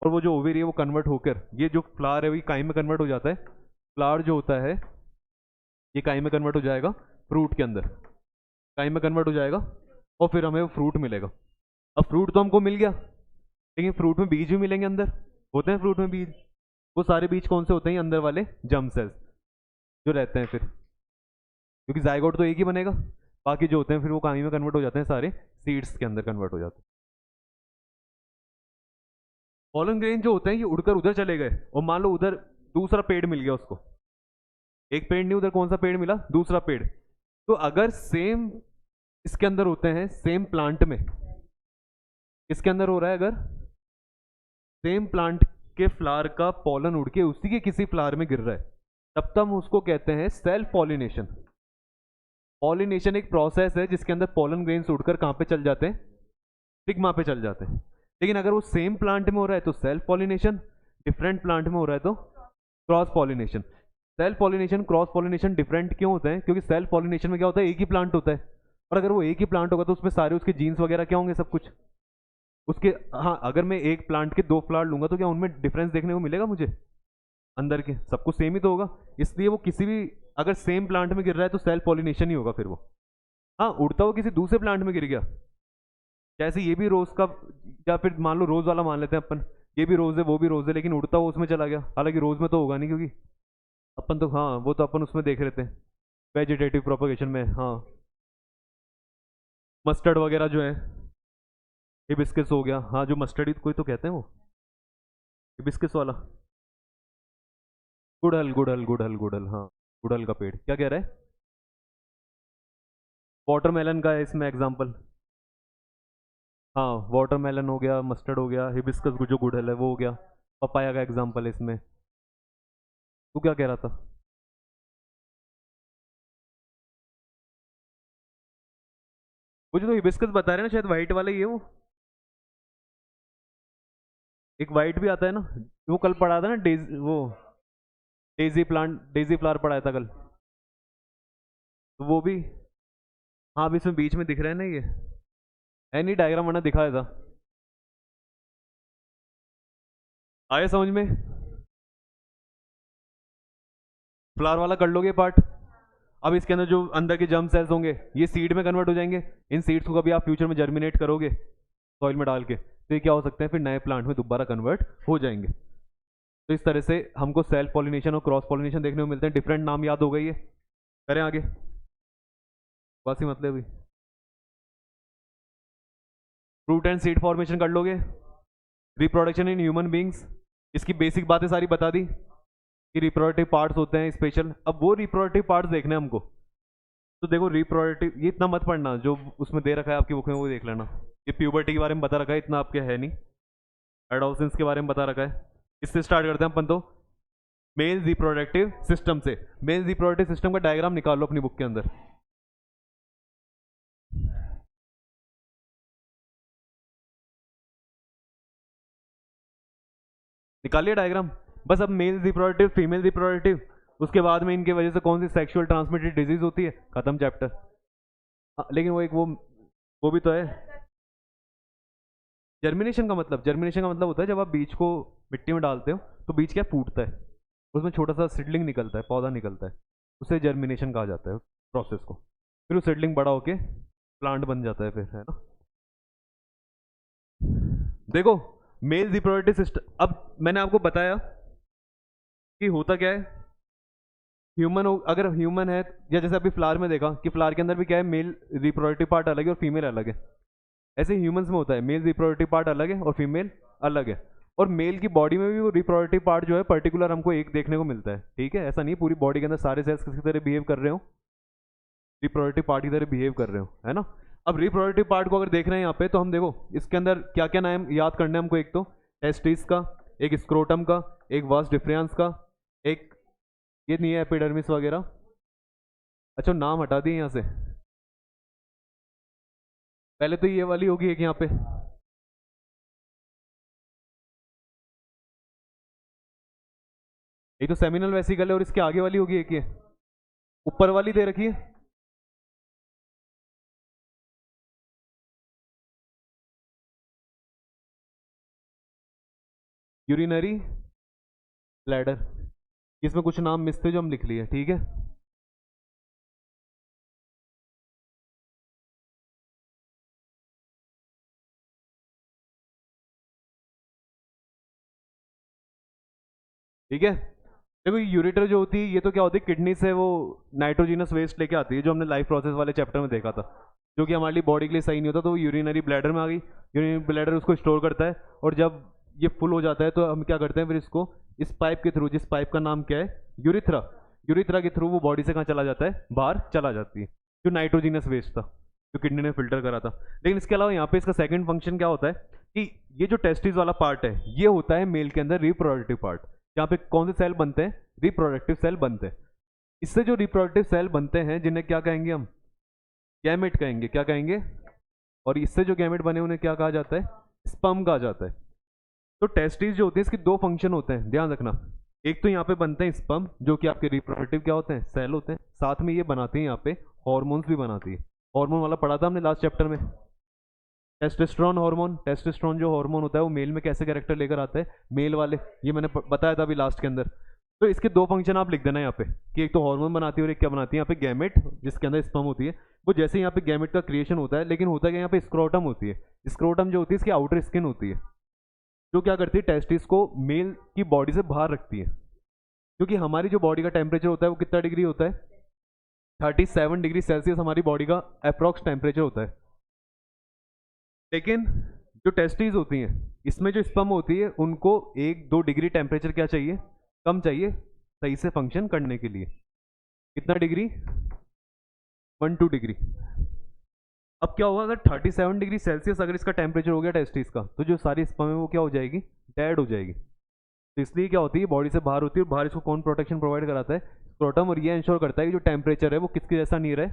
और वो जो ओवेरी है वो कन्वर्ट होकर, ये जो फ्लावर है वही काई में कन्वर्ट हो जाता है। फ्लावर जो होता है ये काई में कन्वर्ट हो जाएगा फ्रूट के अंदर, काई में कन्वर्ट हो जाएगा, और फिर हमें वो फ्रूट मिलेगा। अब फ्रूट तो हमको मिल गया, लेकिन फ्रूट में बीज भी मिलेंगे, अंदर होते हैं फ्रूट में बीज। वो सारे बीज कौन से होते हैं, अंदर वाले जर्म सेल्स जो रहते हैं, फिर क्योंकि जाइगोट तो एक ही बनेगा, बाकी जो होते हैं फिर वो काई में कन्वर्ट हो जाते हैं, सारे सीड्स के अंदर कन्वर्ट हो जाते हैं। पॉलन ग्रेन जो होते हैं ये उड़कर उधर चले गए, और मान लो उधर दूसरा पेड़ मिल गया उसको, एक पेड़ नहीं, उधर कौन सा पेड़ मिला, दूसरा पेड़। तो अगर सेम इसके अंदर होते हैं, सेम प्लांट में इसके अंदर हो रहा है, अगर सेम प्लांट के फ्लावर का पॉलन उड़ के उसी के किसी फ्लावर में गिर रहा है, तब तक हम उसको कहते हैं सेल्फ पॉलिनेशन। पॉलिनेशन एक प्रोसेस है जिसके अंदर पॉलन ग्रेन्स उड़कर कहाँ पे चल जाते हैं, स्टिग्मा पे चल जाते हैं। लेकिन अगर वो सेम प्लांट में हो रहा है तो सेल्फ पॉलिनेशन, डिफरेंट प्लांट में हो रहा है तो cross pollination. Self pollination cross pollination different क्यों होते हैं, क्योंकि सेल्फ पॉलिनेशन में क्या होता है, एक ही प्लांट होता है, और अगर वो एक ही प्लांट होगा तो उसमें सारे उसके जीन्स वगैरह क्या होंगे, सब कुछ उसके। हाँ, अगर मैं एक प्लांट के 2 प्लांट लूंगा तो क्या उनमें डिफरेंस देखने को मिलेगा मुझे, अंदर के सब कुछ सेम ही तो होगा। इसलिए वो किसी भी, अगर सेम प्लांट में गिर रहा है तो सेल्फ पॉलिनेशन ही होगा फिर वो। हाँ, उड़ता हुआ किसी दूसरे प्लांट में गिर गया, जैसे ये भी रोज का, या फिर मान लो रोज वाला मान लेते हैं अपन, ये भी रोज है वो भी रोज है, लेकिन उड़ता हुआ उसमें चला गया, हालांकि रोज में तो होगा नहीं क्योंकि अपन तो, हाँ वो तो अपन उसमें देख रहे थे वेजिटेटिव प्रोपगेशन में। हाँ, मस्टर्ड वगैरह जो है, हिबिस्कस हो गया, हाँ जो मस्टर्ड कोई तो कहते हैं वो हिबिस्कस वाला, गुड़हल गुड़हल गुड़हल गुड़हल, हाँ गुड़हल का पेड़, क्या कह रहा है, वाटरमेलन का है इसमें एग्जाम्पल। हाँ, वाटरमेलन हो गया, मस्टर्ड हो गया, हिबिस्कस जो गुड़हल है वो हो गया, पपाया का एग्जाम्पल है इसमें। तू क्या कह रहा था? वो जो तो हिबिस्कस बता रहे हैं ना, शायद वाइट वाला ही है वो, एक वाइट भी आता है ना, वो कल पढ़ा था ना, वो डेजी प्लांट, डेजी फ्लावर पढ़ाया था कल, तो वो भी। हाँ, अभी इसमें बीच में दिख रहा है ना ये, एनी डायग्राम वरना दिखाया था, आया समझ में? फ्लावर वाला कर लोगे पार्ट। अब इसके अंदर जो अंदर के जर्म सेल्स होंगे ये सीड में कन्वर्ट हो जाएंगे, इन सीड्स को कभी आप फ्यूचर में जर्मिनेट करोगे सॉइल में डाल के, तो ये क्या हो सकते हैं, फिर नए प्लांट में दोबारा कन्वर्ट हो जाएंगे। तो इस तरह से हमको सेल्फ पॉलिनेशन और क्रॉस पॉलिनेशन देखने को मिलते हैं। डिफरेंट नाम याद हो गई है, करें आगे, बस ही मतलब भी फ्रूट एंड सीड फॉर्मेशन कर लोगे, रिप्रोडक्शन इन ह्यूमन बींग्स, इसकी बेसिक बातें सारी बता दी कि रिप्रोडक्टिव पार्ट्स होते हैं स्पेशल। अब वो रिप्रोडक्टिव पार्ट्स देखने हैं हमको, तो देखो रिप्रोडक्टिव, ये इतना मत पढ़ना जो उसमें दे रखा है आपकी बुक में, वो देख लेना। ये प्यूबर्टी के बारे में बता रखा है, इतना आपके है नहीं। एडोलसेंस के बारे में बता रखा है। इससे स्टार्ट करते हैं अपन तो, मेल रिप्रोडक्टिव सिस्टम से। मेल रिप्रोडक्टिव सिस्टम का डायग्राम निकाल लो अपनी बुक के अंदर। निकालिए डायग्राम। बस अब मेल रिप्रोडक्टिव, फीमेल रिप्रोडक्टिव, उसके बाद में इनके वजह से कौन सी सेक्सुअल ट्रांसमिटेड डिजीज होती है, खत्म चैप्टर। लेकिन वो एक वो भी तो है। जर्मिनेशन का मतलब, जर्मिनेशन का मतलब होता है जब आप बीज को मिट्टी में डालते हो तो बीज क्या फूटता है, उसमें छोटा सा सीडलिंग निकलता है, पौधा निकलता है, उसे जर्मिनेशन कहा जाता है प्रोसेस को। फिर वो सीडलिंग बड़ा होके प्लांट बन जाता है फिर, है ना। देखो, मेल रिप्रोडक्टिव सिस्टम, अब मैंने आपको बताया कि होता क्या है, ह्यूमन अगर ह्यूमन है, या जैसे अभी फ्लावर में देखा कि फ्लावर के अंदर भी क्या है, मेल रिप्रोडक्टिव पार्ट अलग है और फीमेल अलग है, ऐसे ह्यूमंस में होता है, मेल रिप्रोडक्टिव पार्ट अलग है और फीमेल अलग है। और मेल की बॉडी में भी वो रिप्रोडक्टिव पार्ट जो है पर्टिकुलर हमको एक देखने को मिलता है, ठीक है, ऐसा नहीं पूरी बॉडी के अंदर सारे सेल्स किसी तरह बिहेव कर रहे हो, रिप्रोडक्टिव पार्ट की तरह बिहेव कर रहे हो, है ना। अब रिप्रोडक्टिव पार्ट को अगर देख रहे हैं यहाँ पे, तो हम देखो इसके अंदर क्या क्या नाम याद करना है हमको, एक तो टेस्टिस का, एक स्क्रोटम का, एक वास डिफरेंस का, एक ये नहीं है एपिडर्मिस वगैरह। अच्छा, नाम हटा दिए यहाँ से, पहले तो ये वाली होगी एक यहाँ पे, ये तो सेमिनल वेसिकल है, और इसके आगे वाली होगी एक, ये ऊपर वाली दे रखी है, यूरिनरी ब्लैडर। इसमें कुछ नाम मिस थे जो हम लिख लिए, ठीक है। ठीक है, देखो यूरेटर जो होती है ये तो क्या होती है, किडनी से वो नाइट्रोजिनस वेस्ट लेके आती है, जो हमने लाइफ प्रोसेस वाले चैप्टर में देखा था, जो कि हमारे लिए बॉडी के लिए सही नहीं होता, तो वो यूरिनरी ब्लैडर में आ गई। यूरिनरी ब्लैडर उसको स्टोर करता है, और जब ये फुल हो जाता है तो हम क्या करते हैं, फिर इसको इस पाइप के थ्रू, जिस पाइप का नाम क्या है, यूरिथ्रा, यूरिथ्रा के थ्रू वो बॉडी से कहाँ चला जाता है, बाहर चला जाती है, जो नाइट्रोजिनस वेस्ट था जो किडनी ने फिल्टर करा था। लेकिन इसके अलावा यहाँ पे इसका सेकंड फंक्शन क्या होता है कि ये जो टेस्टिस वाला पार्ट है, ये होता है मेल के अंदर रिप्रोडक्टिव पार्ट। यहाँ पे कौन से सेल बनते हैं, रिप्रोडक्टिव सेल बनते हैं। इससे जो रिप्रोडक्टिव सेल बनते हैं जिन्हें क्या कहेंगे हम, गैमेट कहेंगे। क्या कहेंगे? और इससे जो गैमेट बने उन्हें क्या कहा जाता है? स्पर्म कहा जाता है। तो टेस्टिस जो होती है इसके दो फंक्शन होते हैं, ध्यान रखना। एक तो यहाँ पे बनते हैं स्पर्म जो कि आपके रिप्रोडक्टिव क्या होते हैं, सेल होते हैं। साथ में ये बनाती हैं यहाँ पे हॉर्मोन्स भी बनाती है। हॉर्मोन वाला पढ़ा था हमने लास्ट चैप्टर में, टेस्टोस्टेरोन हार्मोन। टेस्टोस्टेरोन जो हार्मोन होता है वो मेल में कैसे कैरेक्टर लेकर आता है, मेल वाले, ये मैंने बताया था अभी लास्ट के अंदर। तो इसके दो फंक्शन आप लिख देना यहाँ पे कि एक तो हार्मोन बनाती है और एक क्या बनाती है यहाँ पे गैमेट, जिसके अंदर स्पर्म होती है। वो जैसे यहाँ पे गैमेट का क्रिएशन होता है, लेकिन होता है क्या, यहाँ पे स्क्रोटम होती है। स्क्रोटम जो होती है इसकी आउटर स्किन होती है, जो क्या करती है, टेस्टिस को मेल की बॉडी से बाहर रखती है। क्योंकि हमारी जो बॉडी का टेम्परेचर होता है वो कितना डिग्री होता है, 37 डिग्री सेल्सियस हमारी बॉडी का अप्रॉक्स टेम्परेचर होता है। लेकिन जो टेस्टिस होती हैं इसमें जो स्पर्म होती है उनको 1-2 डिग्री टेम्परेचर क्या चाहिए, कम चाहिए सही से फंक्शन करने के लिए। कितना डिग्री? 1-2 डिग्री। अब क्या होगा, अगर 37 डिग्री सेल्सियस अगर इसका टेम्परेचर हो गया टेस्टिस का, तो जो सारी स्पर्म है वो क्या हो जाएगी, डेड हो जाएगी। तो इसलिए क्या होती है, बॉडी से बाहर होती है। और बाहर इसको कौन प्रोटेक्शन प्रोवाइड कराता है, स्क्रोटम। और ये इंश्योर करता है कि जो टेम्परेचर है वो किसके जैसा नहीं रहे,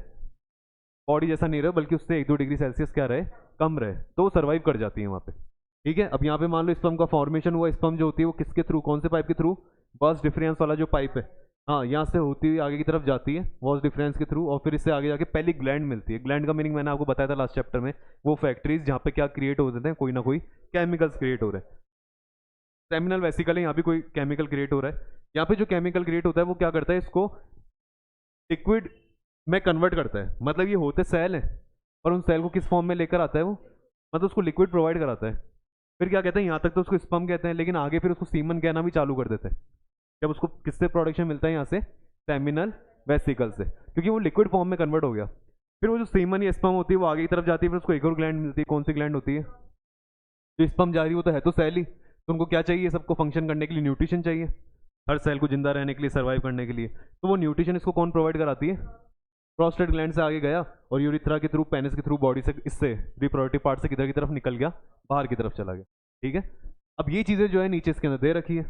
बॉडी जैसा नहीं रहे, बल्कि उससे 1-2 डिग्री सेल्सियस क्या रहे, कम रहे। तो वो सर्वाइव कर जाती है वहाँ पे। ठीक है, अब यहाँ पे मान लो स्पर्म का फॉर्मेशन हुआ। स्पर्म जो होती है वो किसके थ्रू, कौन से पाइप के थ्रू, बस डिफरेंस वाला जो पाइप है, हाँ, यहाँ से होती हुई आगे की तरफ जाती है वॉस डिफरेंस के थ्रू। और फिर इससे आगे जाके पहली ग्लैंड मिलती है। ग्लैंड का मीनिंग मैंने आपको बताया था लास्ट चैप्टर में, वो फैक्ट्रीज जहाँ पे क्या क्रिएट हो जाते हैं, कोई ना कोई केमिकल्स क्रिएट हो रहे हैं। सेमिनल वेसिकल है, यहाँ भी कोई केमिकल क्रिएट हो रहा है। यहाँ पे जो केमिकल क्रिएट होता है वो क्या करता है, इसको लिक्विड में कन्वर्ट करता है। मतलब ये होते सेल हैं और उन सेल को किस फॉर्म में लेकर आता है वो, मतलब उसको लिक्विड प्रोवाइड कराता है। फिर क्या कहते हैं, यहाँ तक तो उसको स्पर्म कहते हैं, लेकिन आगे फिर उसको सीमन कहना भी चालू कर देते हैं जब उसको किससे प्रोडक्शन मिलता है, यहाँ से सेमिनल वेसिकल से, क्योंकि वो लिक्विड फॉर्म में कन्वर्ट हो गया। फिर वो जो सीमन या स्पर्म होती है वो आगे की तरफ जाती है, फिर उसको एक और ग्लैंड मिलती है। कौन सी ग्लैंड होती है, जो स्पर्म जा रही है वो तो है तो सेल ही, तो उनको क्या चाहिए, सबको फंक्शन करने के लिए न्यूट्रिशन चाहिए, हर सेल को जिंदा रहने के लिए, सर्वाइव करने के लिए। तो वो न्यूट्रिशन इसको कौन प्रोवाइड कराती है, प्रोस्टेट ग्लैंड से आगे गया और यूरिथ्रा के थ्रू, पेनिस के थ्रू, बॉडी से, इससे रिप्रोडक्टिव पार्ट से किधर की तरफ निकल गया, बाहर की तरफ चला गया। ठीक है, अब ये चीजें जो है नीचे इसके अंदर दे रखी है।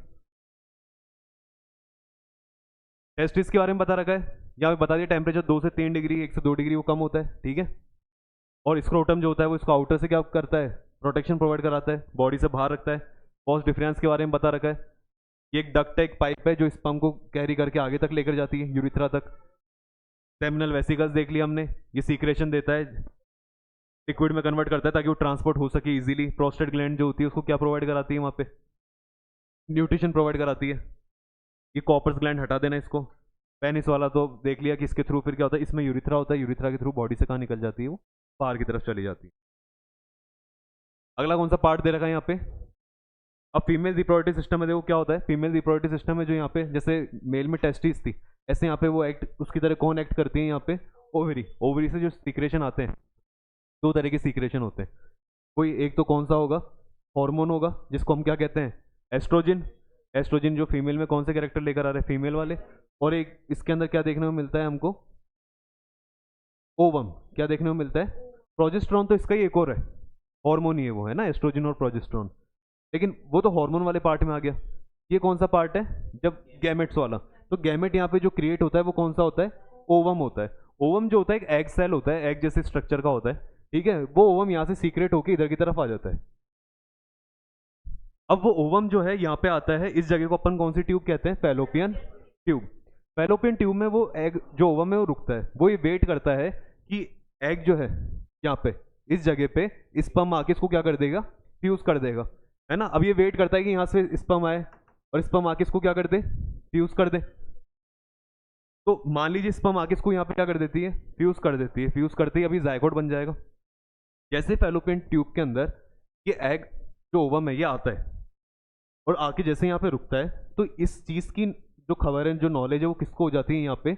टेस्टिस के बारे में बता रखा है, यहाँ पे बता दिया टेम्परेचर 2 से 3 डिग्री, 1 से 2 डिग्री वो कम होता है। ठीक है, और स्क्रोटम जो होता है वो इसको आउटर से क्या करता है, प्रोटेक्शन प्रोवाइड कराता है, बॉडी से बाहर रखता है। पॉज डिफरेंस के बारे में बता रखा है, ये एक डक्ट है, एक पाइप है जो स्पर्म को कैरी करके आगे तक लेकर जाती है, यूरिथ्रा तक। सेमिनल वेसिकल्स देख लिया हमने, ये सीक्रेशन देता है, लिक्विड में कन्वर्ट करता है ताकि वो ट्रांसपोर्ट हो सके इजीली। प्रोस्टेट ग्लैंड जो होती है उसको क्या प्रोवाइड कराती है, वहाँ पे न्यूट्रिशन प्रोवाइड कराती है। ये कॉपर्स ग्लैंड हटा देना इसको। पेनिस वाला तो देख लिया कि इसके थ्रू फिर क्या होता है, इसमें यूरिथ्रा होता है, यूरिथ्रा के थ्रू बॉडी से कहाँ निकल जाती है, वो बाहर की तरफ चली जाती है। अगला कौन सा पार्ट दे रखा है यहाँ पे, अब फीमेल रिप्रोडक्टिव सिस्टम में देखो क्या होता है। फीमेल रिप्रोडक्टिव सिस्टम में जो यहाँ पे जैसे मेल में टेस्टिस थी, ऐसे यहाँ पे वो एक्ट उसकी तरह कौन एक्ट करती है, यहाँ पे ओवरी। ओवरी से जो सीक्रेशन आते हैं, 2 तरह के सीक्रेशन होते हैं। कोई एक तो कौन सा होगा, हार्मोन होगा, जिसको हम क्या कहते हैं, एस्ट्रोजन। एस्ट्रोजन जो फीमेल में कौन से कैरेक्टर लेकर आ रहे हैं, फीमेल वाले। और एक इसके अंदर क्या देखने को मिलता है हमको, ओवम। क्या देखने को मिलता है, प्रोजेस्टेरॉन। तो इसका ही एक और है, हार्मोन ही है वो, है ना, एस्ट्रोजन और प्रोजेस्टेरॉन। लेकिन वो तो हार्मोन वाले पार्ट में आ गया। ये कौन सा पार्ट है, जब गैमेट्स वाला। तो गैमेट यहाँ पे जो क्रिएट होता है वो कौन सा होता है, ओवम होता है। ओवम जो होता है एक एग सेल होता है, एग जैसे स्ट्रक्चर का होता है। ठीक है, वो ओवम यहाँ से सीक्रेट होकर इधर की तरफ आ जाता है। अब वो ओवम जो है यहाँ पे आता है, इस जगह को अपन कौन सी ट्यूब कहते हैं, फैलोपियन ट्यूब। फैलोपियन ट्यूब में वो एग जो ओवम है वो रुकता है, वो ये वेट करता है कि एग जो है यहाँ पे इस जगह पे स्पर्म आके इसको क्या कर देगा, फ्यूज कर देगा, है ना। अब ये वेट करता है कि यहाँ से स्पर्म आए और स्पर्म आके इसको क्या कर दे, फ्यूज कर दे। तो मान लीजिए स्पर्म आके इसको यहाँ पे क्या कर देती है, फ्यूज कर देती है। फ्यूज करते ही अभी जायगोट बन जाएगा। जैसे फैलोपियन ट्यूब के अंदर ये एग जो ओवम है ये आता है और आके जैसे यहाँ पे रुकता है, तो इस चीज़ की जो खबर है, जो नॉलेज है, वो किसको हो जाती है, यहाँ पे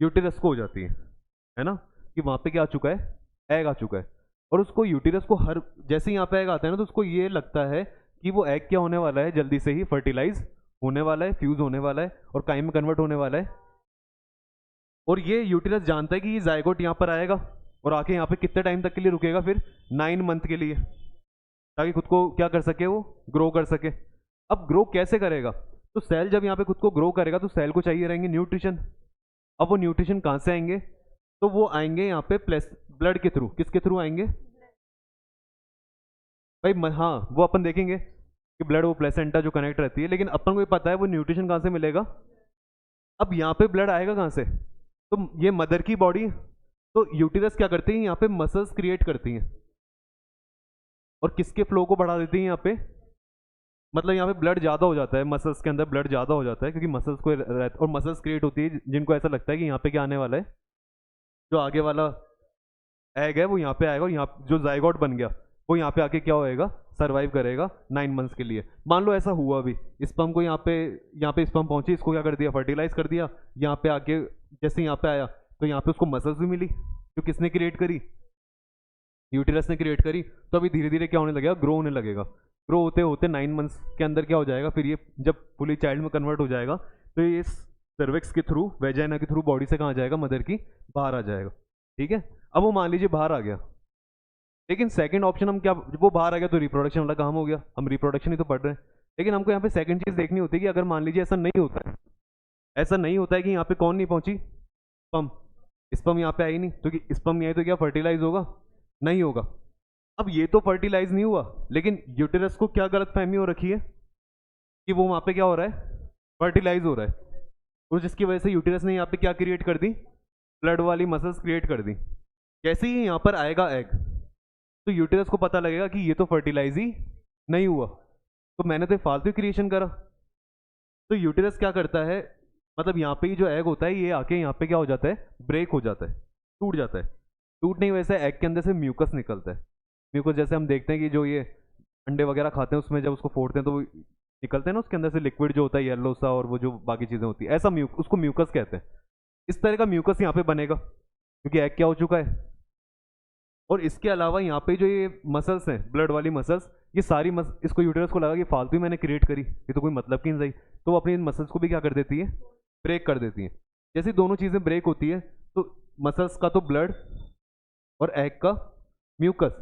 यूटिरस को हो जाती है ना, कि वहाँ पे क्या आ चुका है, एग आ चुका है। और उसको यूटिरस को हर जैसे यहाँ पे एग आता है ना, तो उसको ये लगता है कि वो एग क्या होने वाला है, जल्दी से ही फर्टिलाइज होने वाला है, फ्यूज होने वाला है और काई में कन्वर्ट होने वाला है। और ये यूटिरस जानता है कि ये जायगोट यहाँ पर आएगा और आके यहाँ पे कितने टाइम तक के लिए रुकेगा, फिर 9 मंथ के लिए, ताकि खुद को क्या कर सके, वो ग्रो कर सके। अब ग्रो कैसे करेगा, तो सेल जब यहाँ पे खुद को ग्रो करेगा तो सेल को चाहिए रहेंगे न्यूट्रिशन। अब वो न्यूट्रिशन कहाँ से आएंगे? तो वो आएंगे यहाँ पे प्लस ब्लड के थ्रू। किसके थ्रू आएंगे भाई? हाँ, वो अपन देखेंगे कि ब्लड वो प्लेसेंटा जो कनेक्ट रहती है, लेकिन अपन को ये पता है वो न्यूट्रिशन कहाँ से मिलेगा। अब यहाँ पे ब्लड आएगा कहाँ से? तो ये मदर की बॉडी, तो यूटिरस क्या करती है यहाँ पे मसल्स क्रिएट करती हैं और किसके फ्लो को बढ़ा देती हैं यहाँ पे? मतलब यहाँ पे ब्लड ज़्यादा हो जाता है, मसल्स के अंदर ब्लड ज़्यादा हो जाता है क्योंकि मसल्स को और मसल्स क्रिएट होती है जिनको ऐसा लगता है कि यहाँ पे क्या आने वाला है, जो आगे वाला एग है वो यहाँ पे आएगा और यहाँ जो जाइगोट बन गया वो यहाँ पे आके क्या होएगा, सर्वाइव करेगा 9 मंथ्स के लिए। मान लो ऐसा हुआ भी, स्पर्म को यहाँ पे स्पर्म पहुंची, इसको क्या कर दिया, फर्टिलाइज कर दिया। यहाँ पे आके जैसे यहाँ पे आया तो यहाँ पे उसको मसल्स भी मिली जो किसने क्रिएट करी, यूटिरस ने क्रिएट करी। तो अभी धीरे धीरे क्या होने लगेगा, ग्रो होने लगेगा। ग्रो होते होते 9 मंथ्स के अंदर क्या हो जाएगा, फिर ये जब फुली चाइल्ड में कन्वर्ट हो जाएगा तो ये सर्विक्स के थ्रू, वेजाइना के थ्रू बॉडी से कहाँ जाएगा, मदर की बाहर आ जाएगा। ठीक है, अब वो मान लीजिए बाहर आ गया, लेकिन सेकंड ऑप्शन हम क्या, वो बाहर आ गया तो रिप्रोडक्शन वाला काम हो गया, हम रिप्रोडक्शन ही तो पढ़ रहे हैं। लेकिन हमको यहाँ पे सेकंड चीज देखनी होती है कि अगर मान लीजिए ऐसा नहीं होता है, ऐसा नहीं होता है कि यहाँ पे कौन नहीं पहुंची, स्पर्म, स्पर्म यहाँ पे आई नहीं, तो स्पर्म नहीं आई तो क्या फर्टिलाइज होगा, नहीं होगा। अब ये तो फर्टिलाइज नहीं हुआ, लेकिन यूटेरस को क्या गलत फहमी हो रखी है कि वो वहां पे क्या हो रहा है, फर्टिलाइज हो रहा है, और जिसकी वजह से यूटेरस ने यहाँ पे क्या क्रिएट कर दी, ब्लड वाली मसल्स क्रिएट कर दी। जैसे ही यहाँ पर आएगा एग तो यूटेरस को पता लगेगा कि ये तो फर्टिलाइज ही नहीं हुआ, तो मैंने तो फालतू क्रिएशन करा। तो यूटेरस क्या करता है, मतलब यहाँ पे ही जो एग होता है ये आके यहाँ पे क्या हो जाता है, ब्रेक हो जाता है, टूट जाता है। टूटने की वजह से एग के अंदर से म्यूकस निकलता है। म्यूकस जैसे हम देखते हैं कि जो ये अंडे वगैरह खाते हैं उसमें जब उसको फोड़ते हैं तो वो निकलते हैं ना उसके अंदर से लिक्विड जो होता है येलो सा, और वो जो बाकी चीज़ें होती है, ऐसा उसको म्यूकस कहते हैं। इस तरह का म्यूकस यहाँ पे बनेगा क्योंकि एग क्या हो चुका है। और इसके अलावा यहाँ पे जो ये मसल्स हैं, ब्लड वाली मसल्स, ये सारी इसको यूटेरस को लगा कि फालतू ही मैंने क्रिएट करी, ये तो कोई मतलब की नहीं रही, तो वो अपनी इन मसल्स को भी क्या कर देती है, ब्रेक कर देती है। जैसे दोनों चीज़ें ब्रेक होती है तो मसल्स का तो ब्लड और एग का म्यूकस,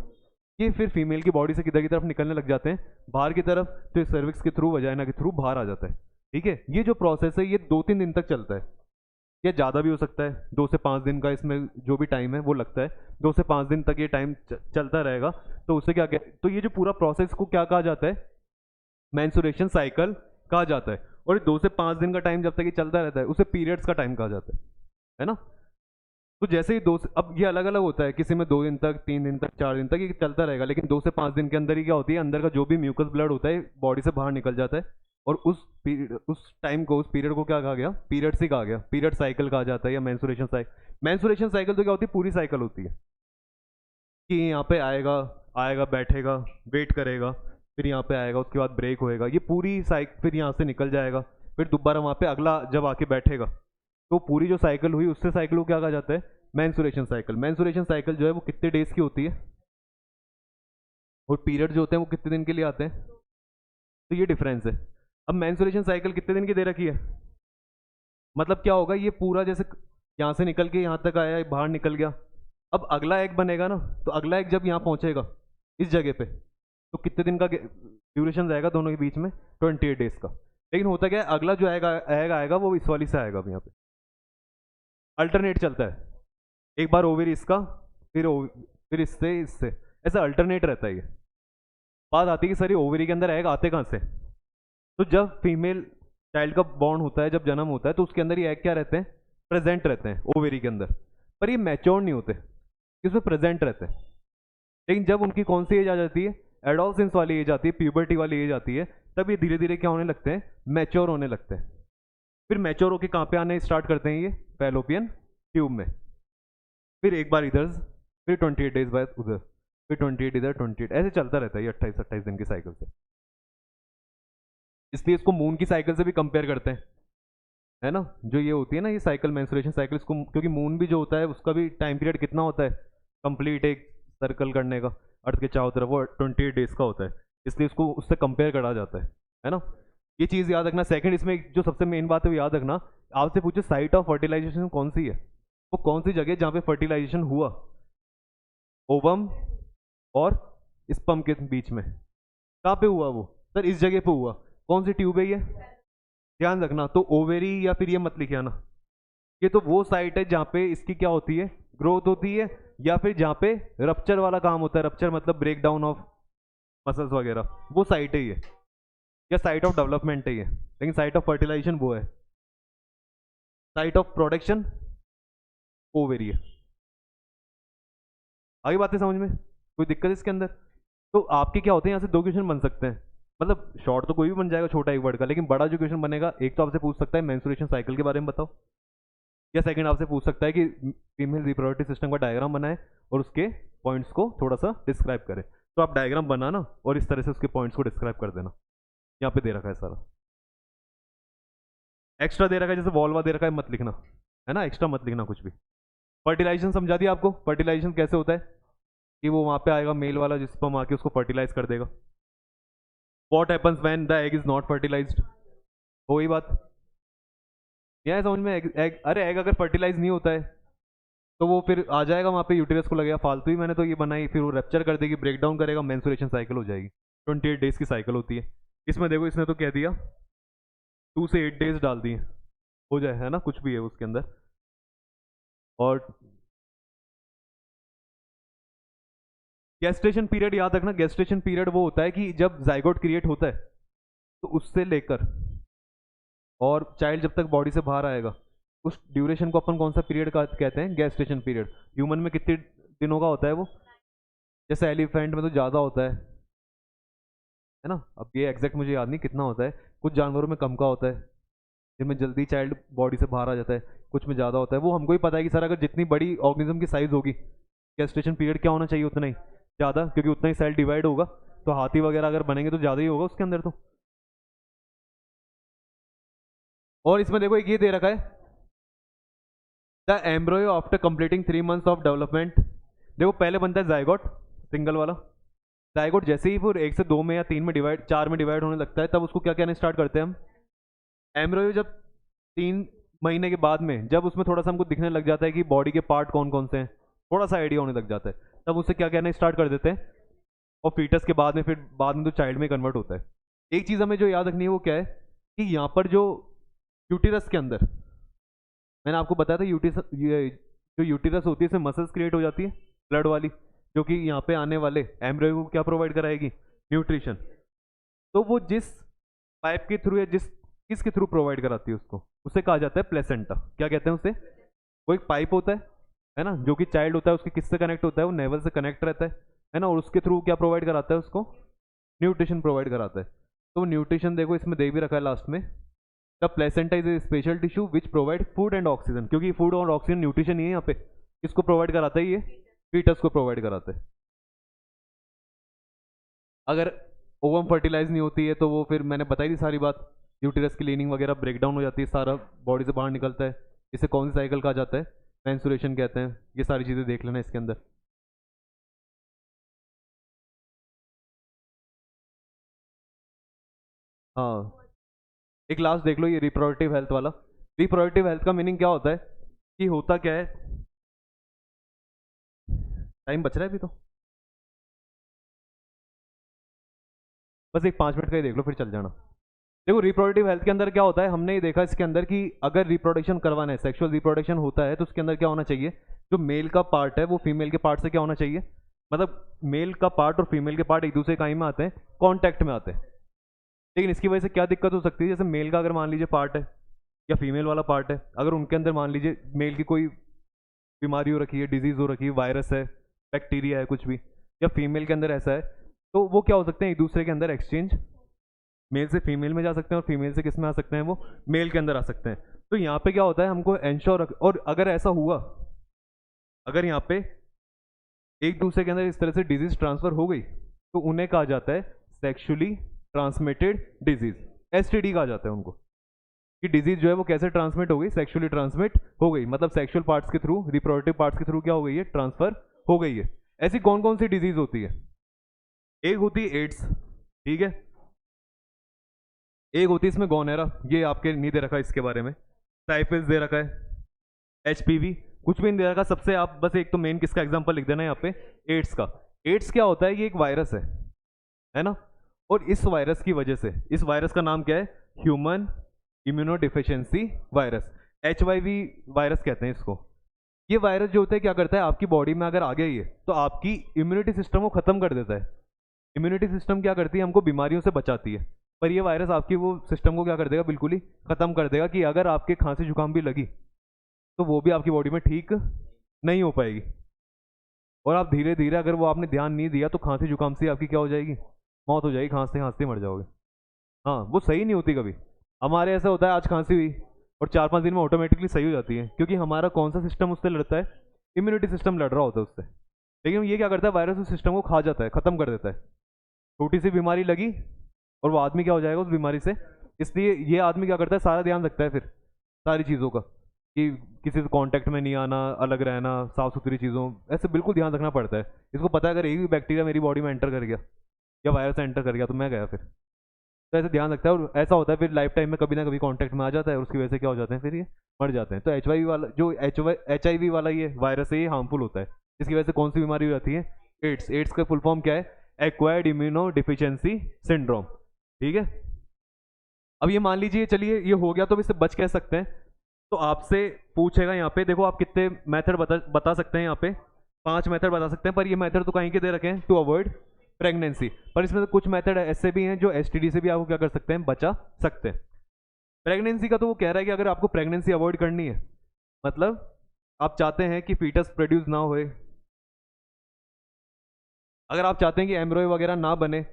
ये फिर फीमेल की बॉडी से किधर की तरफ निकलने लग जाते हैं, बाहर की तरफ, तो सर्विक्स के थ्रू, वजाइना के थ्रू बाहर आ जाता है। ठीक है, ये जो प्रोसेस है ये 2-3 दिन तक चलता है, या ज़्यादा भी हो सकता है, 2 से 5 दिन का इसमें जो भी टाइम है वो लगता है, 2 से 5 दिन तक ये टाइम चलता रहेगा। तो उससे क्या क्या, तो ये जो पूरा प्रोसेस को क्या कहा जाता है, मेंस्ट्रुएशन साइकिल कहा जाता है। और 2 से 5 दिन का टाइम जब तक ये चलता रहता है उसे पीरियड्स का टाइम कहा जाता है ना। तो जैसे ही अब ये अलग अलग होता है, किसी में 2 दिन तक, 3 दिन तक, 4 दिन तक ये चलता रहेगा, लेकिन 2 से 5 दिन के अंदर ही क्या होती है, अंदर का जो भी म्यूकस ब्लड होता है बॉडी से बाहर निकल जाता है। और उस टाइम को, उस पीरियड को क्या कहा गया, पीरियड्स ही कहा गया, पीरियड साइकिल कहा जाता है, या मेंस्ट्रुएशन साइकिल। मेंस्ट्रुएशन साइकिल तो क्या होती है, पूरी साइकिल होती है कि यहाँ पे आएगा, आएगा बैठेगा, वेट करेगा, फिर यहाँ पे आएगा, उसके बाद ब्रेक होएगा, ये पूरी साइकिल, फिर यहाँ से निकल जाएगा, फिर दोबारा वहाँ पे अगला जब आके बैठेगा, तो पूरी जो साइकिल हुई उससे साइकिल को क्या कहा जाता है, मेंस्ट्रुएशन साइकिल। मेंस्ट्रुएशन साइकिल जो है वो कितने डेज की होती है, और पीरियड जो होते हैं वो कितने दिन के लिए आते हैं, तो ये डिफरेंस है। अब मेंस्ट्रुएशन साइकिल कितने दिन की दे रखी है, मतलब क्या होगा, ये पूरा जैसे यहाँ से निकल के यहाँ तक आया, बाहर निकल गया, अब अगला एग बनेगा ना, तो अगला एग जब यहाँ पहुँचेगा इस जगह पे, तो कितने दिन का ड्यूरेशन रहेगा दोनों के बीच में, 28 डेज का। लेकिन होता क्या है, अगला जो एग आएगा वो इस वाली से आएगा, अब यहाँ पे अल्टरनेट चलता है, एक बार ओवरी इसका, फिर इससे इससे, ऐसा अल्टरनेट रहता है। ये बात आती है कि सर ये ओवरी के अंदर एग आते कहाँ से, तो जब फीमेल चाइल्ड का बॉर्न होता है, जब जन्म होता है, तो उसके अंदर ये एग क्या रहते हैं, प्रेजेंट रहते हैं ओवरी के अंदर, पर ये मैच्योर नहीं होते, इसमें प्रेजेंट रहते हैं। लेकिन जब उनकी कौन सी एज आ जाती है, एडोलसेंस वाली एज आती है, प्यूबर्टी वाली एज आती है, तब ये धीरे धीरे क्या होने लगते हैं, मैच्योर होने लगते हैं। फिर मैच्योर होकर कहाँ पे आने स्टार्ट करते हैं, ये फैलोपियन ट्यूब में, फिर एक बार इधर, फिर 28 डेज बाद उधर, फिर 28 इधर, 28, ऐसे चलता रहता है ये 28-28 दिन की साइकिल से। इसलिए इसको मून की साइकिल से भी कंपेयर करते हैं, है ना, जो ये होती है ना ये साइकिल, मेंस्ट्रुएशन साइकिल, इसको, क्योंकि मून भी जो होता है उसका भी टाइम पीरियड कितना होता है, कंप्लीट एक सर्कल करने का अर्थ के चारों तरफ, वो 28 डेज का होता है, इसलिए इसको उससे कंपेयर करा जाता है ना। ये चीज़ याद रखना। सेकंड, इसमें जो सबसे मेन बात है वो याद रखना, आपसे पूछे साइट ऑफ फर्टिलाइजेशन कौन सी है, वो कौन सी जगह जहाँ पे फर्टिलाइजेशन हुआ, ओवम और स्पर्म के बीच में, कहाँ पे हुआ वो, सर इस जगह पे हुआ, कौन सी ट्यूब है ये, ध्यान रखना, तो ओवेरी या फिर ये मत लिखे आना, ये तो वो साइट है जहाँ पे इसकी क्या होती है, ग्रोथ होती है, या फिर जहाँ पे रप्चर वाला काम होता है, रप्चर मतलब ब्रेक डाउन ऑफ मसल्स वगैरह, वो साइट है ये, या साइट ऑफ डेवलपमेंट है ये, लेकिन साइट ऑफ फर्टिलाइजेशन वो है, साइट ऑफ प्रोडक्शन ओवेरी है। आगे बातें समझ में, कोई दिक्कत इसके अंदर? तो आपके क्या होते हैं, यहाँ से दो क्वेश्चन बन सकते हैं, मतलब शॉर्ट तो कोई भी बन जाएगा छोटा एक वर्ड का, लेकिन बड़ा जो क्वेश्चन बनेगा, एक तो आपसे पूछ सकता है मेंस्ट्रुएशन साइकिल के बारे में बताओ, या सेकंड आपसे पूछ सकता है कि फीमेल रिप्रोडक्टिव सिस्टम का डायग्राम बनाए और उसके पॉइंट्स को थोड़ा सा डिस्क्राइब करें। तो आप डायग्राम बनाना और इस तरह से उसके पॉइंट्स को डिस्क्राइब कर देना। यहाँ पे दे रखा है सारा, एक्स्ट्रा दे रखा है, जैसे वॉल्वा दे रखा है मत लिखना, है ना, एक्स्ट्रा मत लिखना कुछ भी। फर्टिलाइजेशन समझा दिया आपको, फर्टिलाइजेशन कैसे होता है कि वो वहाँ पे आएगा मेल वाला जिस पर आके उसको फर्टिलाइज कर देगा। What happens when the egg is not fertilised, हो गई बात, यह समझ में? एग, अरे एग अगर फर्टिलाइज नहीं होता है तो वो फिर आ जाएगा वहाँ पे, यूटेरस को लगेगा फालतू ही मैंने तो ये बनाई, फिर वो रेप्चर कर देगी, ब्रेक डाउन करेगा, मेंस्ट्रुएशन साइकिल हो जाएगी। 28 डेज की साइकिल होती है। इसमें देखो इसने तो कह दिया 2 से 8 डेज डाल दिए, हो जाए, है ना, कुछ भी है उसके अंदर। और गेस्टेशन पीरियड याद रखना, गेस्टेशन पीरियड वो होता है कि जब जाइगोट क्रिएट होता है तो उससे लेकर और चाइल्ड जब तक बॉडी से बाहर आएगा, उस ड्यूरेशन को अपन कौन सा पीरियड का कहते हैं, गेस्टेशन पीरियड। ह्यूमन में कितने दिनों का होता है वो, जैसे एलिफेंट में तो ज़्यादा होता है ना, अब ये एग्जैक्ट मुझे याद नहीं कितना होता है, कुछ जानवरों में कम का होता है जिनमें जल्दी चाइल्ड बॉडी से बाहर आ जाता है, कुछ में ज़्यादा होता है। वो हमको ही पता है कि सर अगर जितनी बड़ी ऑर्गेनिज्म की साइज होगी, गेस्टेशन पीरियड क्या होना चाहिए, उतना ही ज़्यादा, क्योंकि उतना ही सेल डिवाइड होगा, तो हाथी वगैरह अगर बनेंगे तो ज़्यादा ही होगा उसके अंदर तो। और इसमें देखो एक ये दे रखा है, the embryo after completing 3 months of development. देखो पहले बनता है जाइगोट, सिंगल वाला जाइगोट, जैसे ही फिर 1 से 2 में या 3 में डिवाइड, 4 में डिवाइड होने लगता है, तब उसको क्या कहना स्टार्ट करते हैं हम, एम्ब्रोयो। जब 3 महीने के बाद में जब उसमें थोड़ा सा हमको दिखने लग जाता है कि बॉडी के पार्ट कौन कौन से हैं, थोड़ा सा आइडिया होने लग जाता है, तब उसे क्या कहना स्टार्ट कर देते हैं, और फीटस के बाद में फिर बाद में तो चाइल्ड में कन्वर्ट होता है। एक चीज़ हमें जो याद रखनी है वो क्या है कि यहाँ पर जो यूटिरस के अंदर, मैंने आपको बताया था यूटिरस, ये जो यूटिरस होती है इसमें मसल्स क्रिएट हो जाती है ब्लड वाली, जो कि यहाँ पे आने वाले एम्ब्रियो को क्या प्रोवाइड कराएगी, न्यूट्रिशन। तो वो जिस पाइप के थ्रू या जिस किसके थ्रू प्रोवाइड कराती है उसको, उसे कहा जाता है प्लेसेंटा। क्या कहते हैं उसे, वो एक पाइप होता है ना, जो कि चाइल्ड होता है उसके किससे कनेक्ट होता है, वो नेवल से कनेक्ट रहता है ना, और उसके थ्रू क्या प्रोवाइड कराता है उसको, न्यूट्रिशन प्रोवाइड कराता है। तो न्यूट्रिशन देखो इसमें दे भी रखा है लास्ट में, the placenta is a special tissue which provide food and oxygen, क्योंकि फूड और ऑक्सीजन न्यूट्रिशन ही है यहाँ पे, किसको प्रोवाइड कराता है, ये फीटस को प्रोवाइड कराता है। अगर ओवम फर्टिलाइज नहीं होती है तो वो फिर मैंने बताई थी सारी बात, यूटेरस की लीनिंग वगैरह ब्रेकडाउन हो जाती है, सारा बॉडी से बाहर निकलता है, इसे कौन सी साइकिल कहा जाता है, मेंस्ट्रुएशन कहते हैं। ये सारी चीज़ें देख लेना इसके अंदर। हाँ, एक लास्ट देख लो ये रिप्रोडक्टिव हेल्थ वाला। रिप्रोडक्टिव हेल्थ का मीनिंग क्या होता है कि होता क्या है, टाइम बच रहा है अभी तो, बस एक 5 मिनट का ही देख लो फिर चल जाना। देखो रिप्रोडक्टिव हेल्थ के अंदर क्या होता है, हमने ये देखा इसके अंदर कि अगर रिप्रोडक्शन करवाना है, सेक्सुअल रिप्रोडक्शन होता है, तो उसके अंदर क्या होना चाहिए, जो मेल का पार्ट है वो फीमेल के पार्ट से क्या होना चाहिए, मतलब मेल का पार्ट और फीमेल के पार्ट एक दूसरे काई में आते हैं, कॉन्टैक्ट में आते हैं। लेकिन इसकी वजह से क्या दिक्कत हो सकती है, जैसे मेल का अगर मान लीजिए पार्ट है या फीमेल वाला पार्ट है, अगर उनके अंदर मान लीजिए मेल की कोई बीमारी हो रखी है, डिजीज हो रखी है, वायरस है, बैक्टीरिया है कुछ भी, या फीमेल के अंदर ऐसा है, तो वो क्या हो सकते हैं, एक दूसरे के अंदर एक्सचेंज, मेल से फीमेल में जा सकते हैं और फीमेल से किस में आ सकते हैं, वो मेल के अंदर आ सकते हैं। तो यहाँ पे क्या होता है, हमको एंश्योर, और अगर ऐसा हुआ, अगर यहाँ पे एक दूसरे के अंदर इस तरह से डिजीज ट्रांसफर हो गई, तो उन्हें कहा जाता है सेक्सुअली ट्रांसमिटेड डिजीज, एसटीडी कहा जाता है उनको, कि डिजीज जो है वो कैसे ट्रांसमिट हो गई, सेक्सुअली ट्रांसमिट हो गई, मतलब सेक्सुअल पार्ट्स के थ्रू, रिप्रोडक्टिव पार्ट्स के थ्रू क्या हो गई है, ट्रांसफर हो गई है। ऐसी कौन कौन सी डिजीज होती है, एक होती है एड्स, ठीक है, एक होती है इसमें गोनेरा, ये आपके नहीं दे रखा इसके बारे में, टाइफस दे रखा है, एचपीवी कुछ भी नहीं दे रखा, सबसे आप बस एक तो मेन किसका एग्जांपल लिख देना यहाँ पे, एड्स का। एड्स क्या होता है, ये एक वायरस है ना, और इस वायरस की वजह से, इस वायरस का नाम क्या है, human immuno deficiency virus, HIV virus कहते हैं इसको। ये वायरस जो होता है क्या करता है, आपकी बॉडी में अगर आ गया ये तो आपकी इम्यूनिटी सिस्टम को खत्म कर देता है। इम्यूनिटी सिस्टम क्या करती है, हमको बीमारियों से बचाती है, पर ये वायरस आपकी वो सिस्टम को क्या कर देगा, बिल्कुल ही खत्म कर देगा कि अगर आपके खांसी जुकाम भी लगी तो वो भी आपकी बॉडी में ठीक नहीं हो पाएगी। और आप धीरे धीरे अगर वो आपने ध्यान नहीं दिया तो खांसी जुकाम से आपकी क्या हो जाएगी, मौत हो जाएगी, खांसते खांसते मर जाओगे। हाँ, वो सही नहीं होती कभी। हमारे ऐसा होता है आज खांसी हुई और 4-5 दिन में ऑटोमेटिकली सही हो जाती है, क्योंकि हमारा कौन सा सिस्टम उससे लड़ता है, इम्यूनिटी सिस्टम लड़ रहा होता है उससे। लेकिन ये क्या करता है, वायरस उस सिस्टम को खा जाता है, खत्म कर देता है। छोटी सी बीमारी लगी और वो आदमी क्या हो जाएगा उस बीमारी से। इसलिए ये आदमी क्या करता है, सारा ध्यान रखता है फिर सारी चीज़ों का, कि किसी से कांटेक्ट में नहीं आना, अलग रहना, साफ सुथरी चीज़ों, ऐसे बिल्कुल ध्यान रखना पड़ता है। इसको पता है अगर एक भी बैक्टीरिया मेरी बॉडी में एंटर कर गया या वायरस एंटर कर गया तो मैं गया फिर। तो ऐसे ध्यान रखता है, और ऐसा होता है फिर लाइफ टाइम में कभी ना कभी कांटेक्ट में आ जाता है और उसकी वजह से क्या हो जाते हैं, फिर ये मर जाते हैं। तो HIV वाला जो HIV वाला ये वायरस है, ये हार्मफुल होता है। इसकी वजह से कौन सी बीमारी हो जाती है, एड्स। एड्स का फुल फॉर्म क्या है, एक्वायर्ड इम्यूनो डिफिशियंसी सिंड्रोम। ठीक है, अब ये मान लीजिए, चलिए ये हो गया तो इससे बच कह सकते हैं। तो आपसे पूछेगा यहाँ पे, देखो आप कितने मेथड बता सकते हैं, यहाँ पे 5 मेथड बता सकते हैं, पर ये मेथड तो कहीं के दे रखे हैं, टू अवॉइड प्रेगनेंसी। पर इसमें तो कुछ मेथड ऐसे भी हैं जो STD से भी आपको क्या कर सकते हैं, बचा सकते हैं। प्रेगनेंसी का तो वो कह रहा है कि अगर आपको प्रेगनेंसी अवॉइड करनी है, मतलब आप चाहते हैं कि फीटस प्रोड्यूस ना होए, अगर आप चाहते हैं कि एम्ब्रॉय वगैरह ना बने,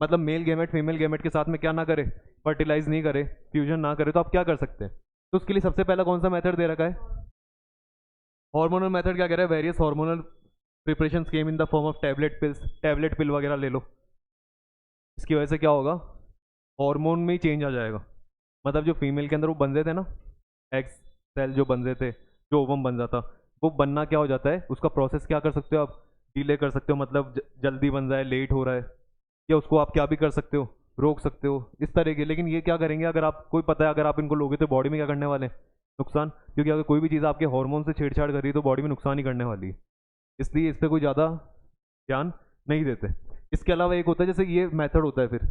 मतलब मेल गेमेट फीमेल गेमेट के साथ में क्या ना करे, फर्टिलाइज नहीं करे, फ्यूजन ना करे, तो आप क्या कर सकते हैं। तो उसके लिए सबसे पहला कौन सा मेथड दे रखा है, हार्मोनल मेथड। क्या कह रहा है, various hormonal preparation came in the form of tablet pills, tablet pill वगैरह ले लो। इसकी वजह से क्या होगा, हार्मोन में ही चेंज आ जाएगा। मतलब जो फीमेल के अंदर वो बन रहे थे ना, एग्स सेल जो बन रहे थे, जो ओवम बन जाता, वो बनना क्या हो जाता है, उसका प्रोसेस क्या कर सकते हो आप, डिले कर सकते हो, मतलब जल्दी बन रहा है, लेट हो रहा है, या उसको आप क्या भी कर सकते हो, रोक सकते हो, इस तरह के। लेकिन ये क्या करेंगे, अगर आप कोई पता है अगर आप इनको लोगे तो बॉडी में क्या करने वाले हैं, नुकसान। क्योंकि अगर कोई भी चीज़ आपके हार्मोन से छेड़छाड़ कर रही है तो बॉडी में नुकसान ही करने वाली है, इसलिए इस पर कोई ज़्यादा ध्यान नहीं देते। इसके अलावा एक होता है, जैसे ये मेथड होता है फिर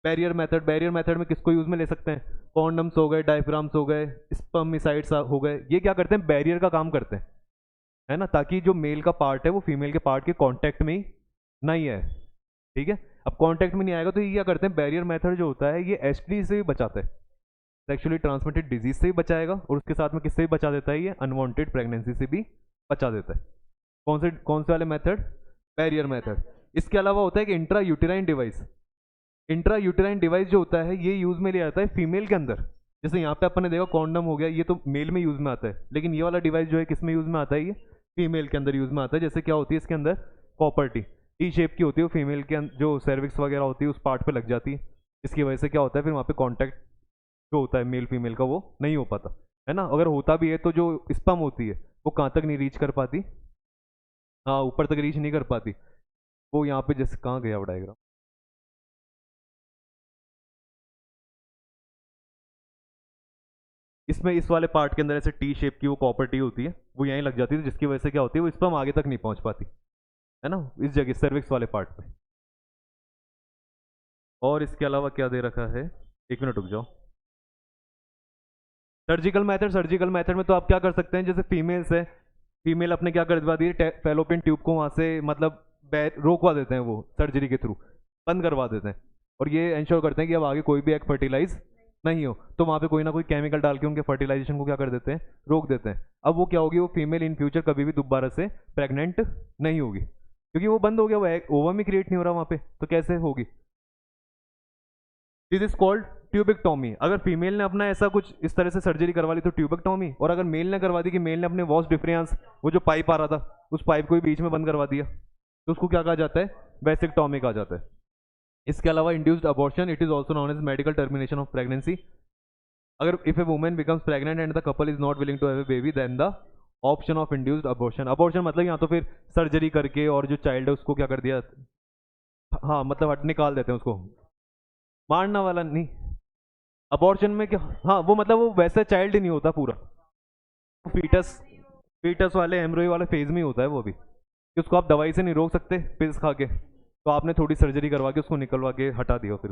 बैरियर मेथड। बैरियर मेथड में किसको यूज़ में ले सकते हैं, कॉन्डम्स हो गए, डायफ्राम्स हो गए, स्पर्मिसाइड्स हो गए। ये क्या करते हैं, बैरियर का काम करते हैं, है ना, ताकि जो मेल का पार्ट है वो फीमेल के पार्ट के कांटेक्ट में ही नहीं है। ठीक है, अब कांटेक्ट में नहीं आएगा तो ये क्या करते हैं, बैरियर मेथड जो होता है ये STD से भी बचाता है, सेक्सुअली ट्रांसमिटेड डिजीज से भी बचाएगा, और उसके साथ में किससे भी बचा देता है, ये अनवांटेड प्रेगनेंसी से भी बचा देता है। कौन से वाले मेथड, बैरियर मेथड। इसके अलावा होता है कि intra uterine device. Intra uterine device जो होता है ये यूज में ले आता है फीमेल के अंदर। जैसे यहाँ पे अपन ने देखा कॉन्डम हो गया, ये तो मेल में यूज में आता है, लेकिन ये वाला डिवाइस जो है किस में यूज में आता है, ये फीमेल के अंदर यूज में आता है। जैसे क्या होती है इसके अंदर, कॉपर टी शेप की होती है, वो फीमेल के जो सर्विक्स वगैरह होती है उस पार्ट पे लग जाती है। इसकी वजह से क्या होता है, फिर वहाँ पे कॉन्टैक्ट जो होता है मेल फीमेल का वो नहीं हो पाता, है ना। अगर होता भी है तो जो स्पर्म होती है वो कहाँ तक नहीं रीच कर पाती, हाँ ऊपर तक रीच नहीं कर पाती। वो यहाँ पे जैसे कहाँ गया वो डायग्राम, इसमें इस वाले पार्ट के अंदर ऐसे टी शेप की वो कॉपर टी होती है, वो यहीं लग जाती है, जिसकी वजह से क्या होती है, वो स्पर्म आगे तक नहीं पहुंच पाती, है ना, इस जगह सर्विक्स वाले पार्ट पे। और इसके अलावा क्या दे रखा है, 1 मिनट रुक जाओ। सर्जिकल मेथड में तो आप क्या कर सकते हैं, जैसे फीमेल्स है, फीमेल अपने क्या करवा दी है, फेलोपियन ट्यूब को वहाँ से मतलब रोकवा देते हैं, वो सर्जरी के थ्रू बंद करवा देते हैं, और ये इंश्योर करते हैं कि अब आगे कोई भी एग फर्टिलाइज नहीं हो। तो वहाँ पे कोई ना कोई केमिकल डाल के उनके फर्टिलाइजेशन को क्या कर देते हैं, रोक देते हैं। अब वो क्या होगी, वो फीमेल इन फ्यूचर कभी भी दोबारा से प्रेग्नेंट नहीं होगी, क्योंकि वो बंद हो गया, वो ओवम ही क्रिएट नहीं हो रहा वहाँ पे, तो कैसे होगी। This is called tubectomy. अगर फीमेल ने अपना ऐसा कुछ इस तरह से सर्जरी करवा ली तो ट्यूबेक्टोमी, और अगर मेल ने करवा दी कि मेल ने अपने वॉस डिफरेंस, वो जो पाइप आ रहा था उस पाइप को भी बीच में बंद करवा दिया, तो उसको क्या कहा जाता है, वेसेक्टोमी कहा जाता है। इसके अलावा induced abortion, it is also known as medical termination of pregnancy. अगर if a women becomes pregnant and the couple is not willing to have a baby, then the option of induced abortion. Abortion मतलब यहाँ तो फिर surgery करके और जो child है उसको क्या कर दिया, हाँ मतलब हट निकाल देते हैं उसको, मारना वाला नहीं। अबॉर्शन में क्या, हाँ वो मतलब वो वैसा चाइल्ड ही नहीं होता पूरा, फीटस फीटस वाले एम्ब्रॉय वाले फेज में ही होता है वो भी, कि उसको आप दवाई से नहीं रोक सकते पिल्स खा के, तो आपने थोड़ी सर्जरी करवा के उसको निकलवा के हटा दिया फिर।